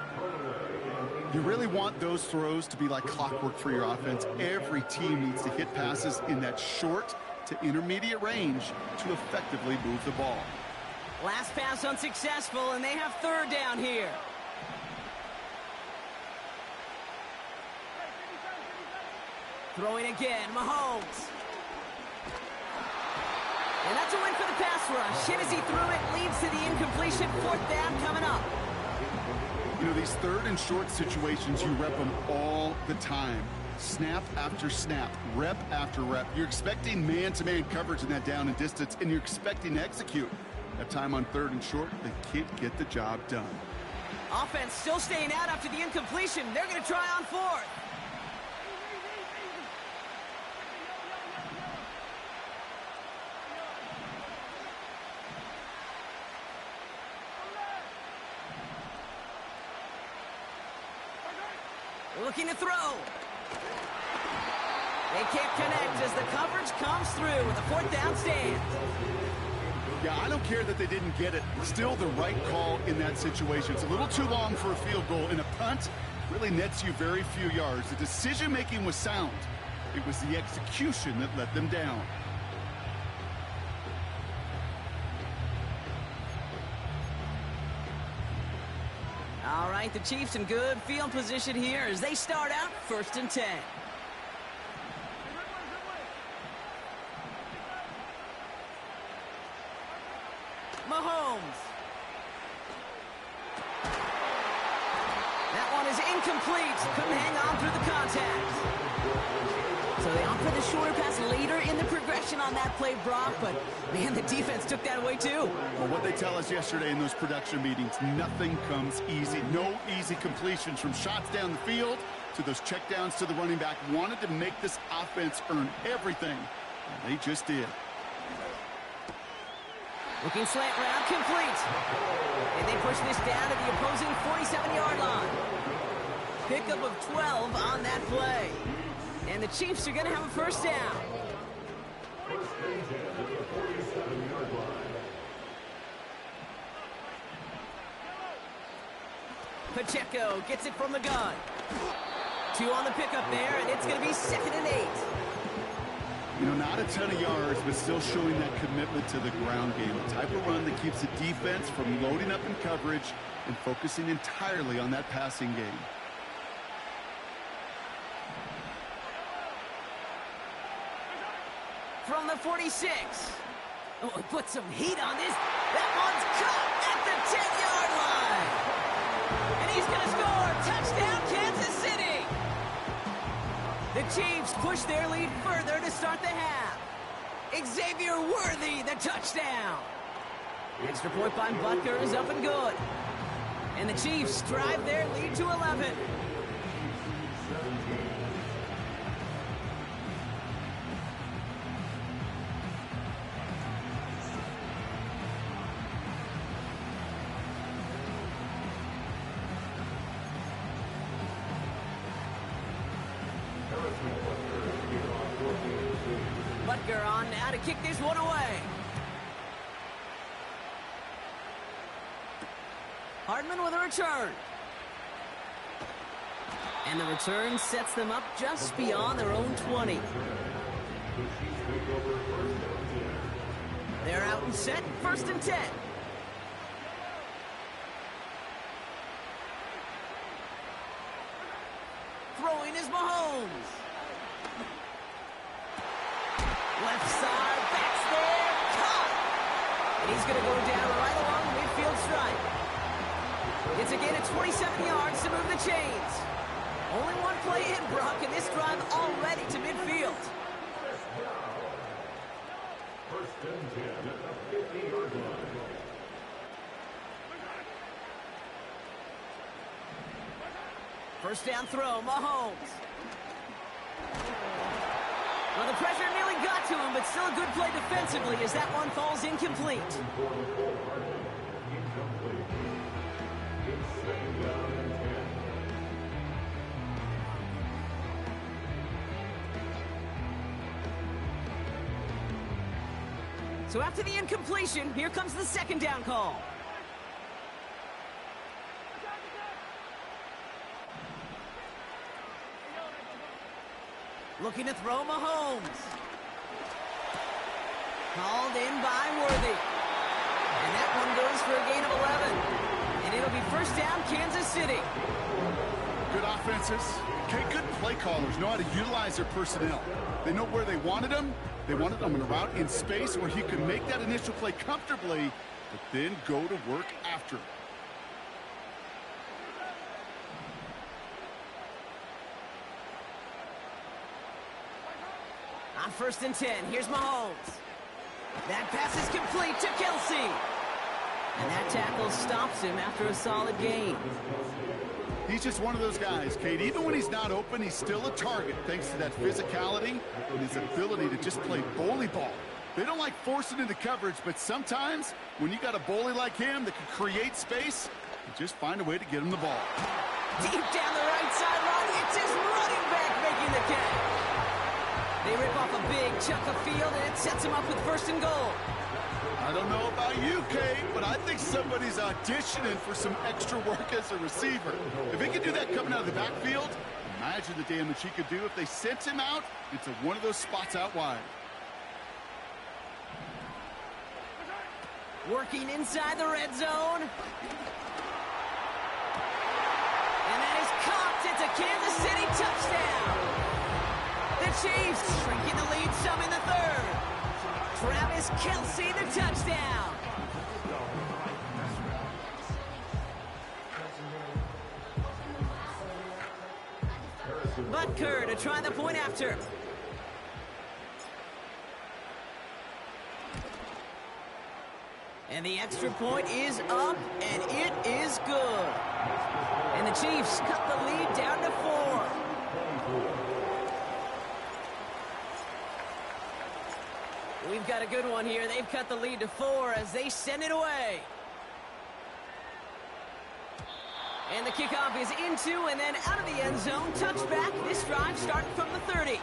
You really want those throws to be like clockwork for your offense. Every team needs to hit passes in that short to intermediate range to effectively move the ball. Last pass unsuccessful, and they have 3rd down here. Throwing again, Mahomes. And that's a win for the pass rush. Hit as he threw it, leads to the incompletion. 4th down coming up. You know, these 3rd and short situations, you rep them all the time. Snap after snap, rep after rep. You're expecting man-to-man coverage in that down and distance, and you're expecting to execute. That time on 3rd and short, they can't get the job done. Offense still staying out after the incompletion. They're going to try on 4th. Looking to throw. They can't connect as the coverage comes through with a 4th down stand. Yeah, I don't care that they didn't get it. Still the right call in that situation. It's a little too long for a field goal, and a punt really nets you very few yards. The decision-making was sound. It was the execution that let them down. All right, the Chiefs in good field position here as they start out 1st and 10. Mahomes. That one is incomplete. Couldn't hang on through the contact. So they opt for the shorter pass later in the progression on that play, Brock, but man, the defense took that away too. Well, what they tell us yesterday in those production meetings, nothing comes easy. No easy completions from shots down the field to those checkdowns to the running back. Wanted to make this offense earn everything, and they just did. Looking slant route, complete. And they push this down to the opposing 47-yard line. Pickup of 12 on that play. And And the Chiefs are going to have a first down. First and 10 at the 47-yard line. Pacheco gets it from the gun. 2 on the pickup there, and it's going to be 2nd and 8. You know, not a ton of yards, but still showing that commitment to the ground game. The type of run that keeps the defense from loading up in coverage and focusing entirely on that passing game. From the 46. Oh, put some heat on this. That one's caught at the 10-yard line. And he's going to score. Touchdown, Kansas City. The Chiefs push their lead further to start the half. Xavier Worthy, the touchdown. Extra point by Butker is up and good. And the Chiefs drive their lead to 11. Butker on now to kick this one away. Hardman with a return. And the return sets them up just beyond their own 20. They're out and set, 1st and 10. Throwing is Mahomes. Left side, backs there, caught! And he's going to go down right along the midfield stripe. It's again at 27 yards to move the chains. Only one play in, Brock, and this drive already to midfield. First and 10 at the 50-yard line. First down throw, Mahomes. Well, the pressure nearly got to him, but still a good play defensively as that one falls incomplete. So after the incompletion, here comes the 2nd down call. Looking to throw Mahomes. Called in by Worthy. And that one goes for a gain of 11. And it'll be first down, Kansas City. Good offenses. Okay, good play callers know how to utilize their personnel. They know where they wanted them. They wanted them in a route in space where he could make that initial play comfortably, but then go to work after it. On 1st and 10, here's Mahomes. That pass is complete to Kelsey. And that tackle stops him after a solid gain. He's just one of those guys, Kate. Even when he's not open, he's still a target thanks to that physicality and his ability to just play bully ball. They don't like forcing into coverage, but sometimes when you got a bully like him that can create space, you just find a way to get him the ball. Deep down the right sideline, it's his running back making the catch. They rip off a big chunk of field, and it sets him up with 1st and goal. I don't know about you, Kate, but I think somebody's auditioning for some extra work as a receiver. If he could do that coming out of the backfield, imagine the damage he could do if they sent him out into one of those spots out wide. Working inside the red zone. And that is caught. It's a Kansas City touchdown. The Chiefs shrinking the lead some in the 3rd. Travis Kelsey, the touchdown. Butker to try the point after. And the extra point is up, and it is good. And the Chiefs cut the lead down to 4. We've got a good one here. They've cut the lead to 4 as they send it away. And the kickoff is into and then out of the end zone. Touchback. This drive starting from the 30.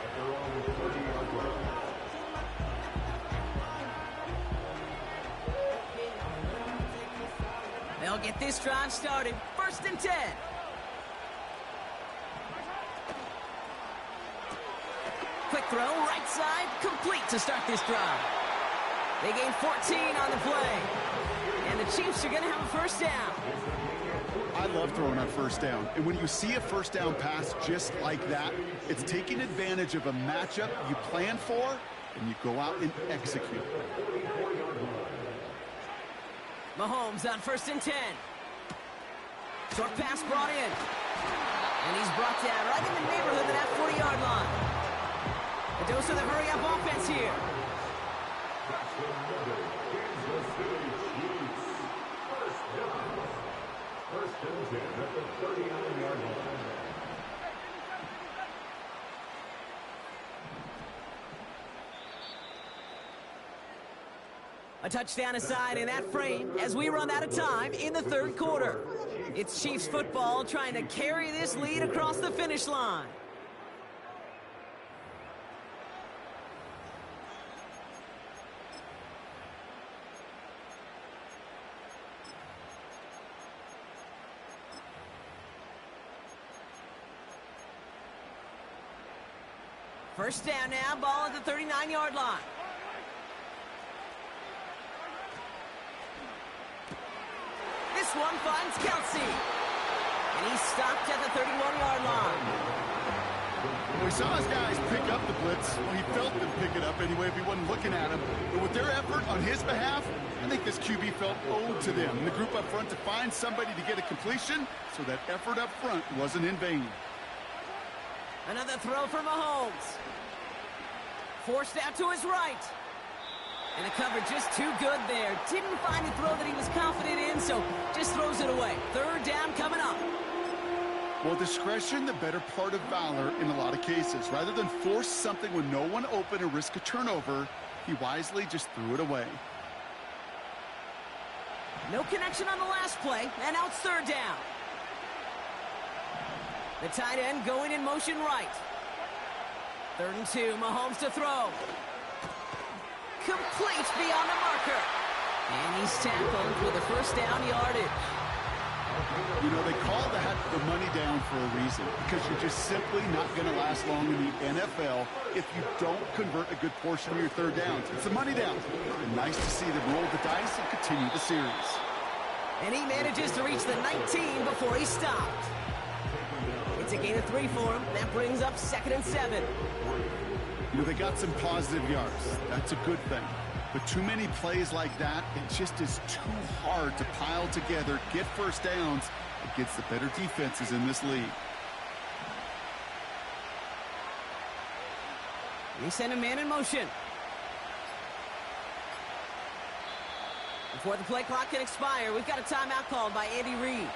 They'll get this drive started. 1st and 10. Quick throw, right side, complete to start this drive. They gain 14 on the play. And the Chiefs are going to have a 1st down. I love throwing on 1st down. And when you see a 1st down pass just like that, it's taking advantage of a matchup you plan for, and you go out and execute. Mahomes on 1st and 10. Short pass brought in. And he's brought down right in the neighborhood of that 40-yard line. A dose of the hurry-up offense here. A touchdown aside in that frame as we run out of time in the 3rd quarter. It's Chiefs football trying to carry this lead across the finish line. First down now, ball at the 39-yard line. This one finds Kelsey. And he's stopped at the 31-yard line. Well, we saw his guys pick up the blitz. Well, he felt them pick it up anyway if he wasn't looking at him. But with their effort on his behalf, I think this QB felt owed to them. And the group up front to find somebody to get a completion, so that effort up front wasn't in vain. Another throw for Mahomes. Forced out to his right. And the cover just too good there. Didn't find a throw that he was confident in, so just throws it away. 3rd down coming up. Well, discretion, the better part of valor in a lot of cases. Rather than force something with no one open or risk a turnover, he wisely just threw it away. No connection on the last play, and now it's 3rd down. The tight end going in motion right. 3rd and 2, Mahomes to throw. Complete beyond the marker. And he's tackled with a 1st down yardage. You know, they call that the money down for a reason, because you're just simply not going to last long in the NFL if you don't convert a good portion of your 3rd downs. It's a money down. And nice to see them roll the dice and continue the series. And he manages to reach the 19 before he stopped. It's a gain of 3 for him. That brings up 2nd and 7. You know, they got some positive yards. That's a good thing. But too many plays like that, it just is too hard to pile together, get 1st downs against the better defenses in this league. They send a man in motion. Before the play clock can expire, we've got a timeout called by Andy Reid.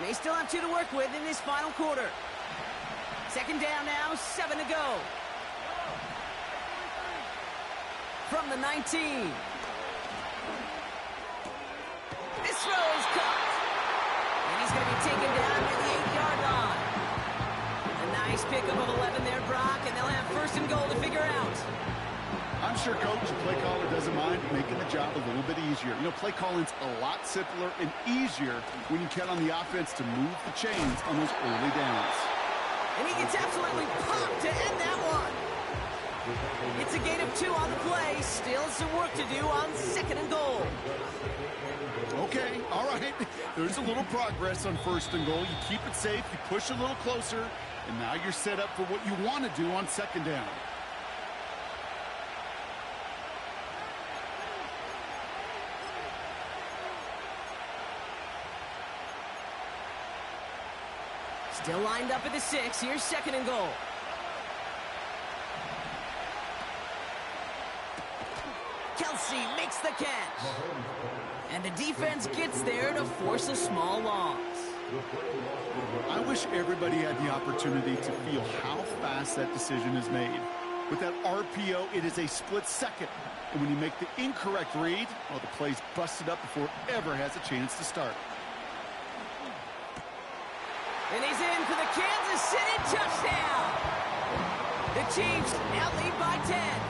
They still have 2 to work with in this final quarter. 2nd down now, 7 to go. From the 19. This throw is caught. And he's going to be taken down to the 8-yard line. A nice pickup of 11 there, Brock, and they'll have 1st and goal to figure out. I'm sure Coach, the play caller, doesn't mind making the job a little bit easier. You know, play calling's a lot simpler and easier when you count on the offense to move the chains on those early downs. And he gets absolutely pumped to end that one. It's a gain of 2 on the play. Still some work to do on 2nd and goal. Okay, all right. There's a little progress on 1st and goal. You keep it safe, you push a little closer, and now you're set up for what you want to do on 2nd down. Still lined up at the 6. Here's 2nd and goal. Kelsey makes the catch. And the defense gets there to force a small loss. I wish everybody had the opportunity to feel how fast that decision is made. With that RPO, it is a split second. And when you make the incorrect read, well, the play's busted up before it ever has a chance to start. And he's in for the Kansas City touchdown. The Chiefs now lead by 10.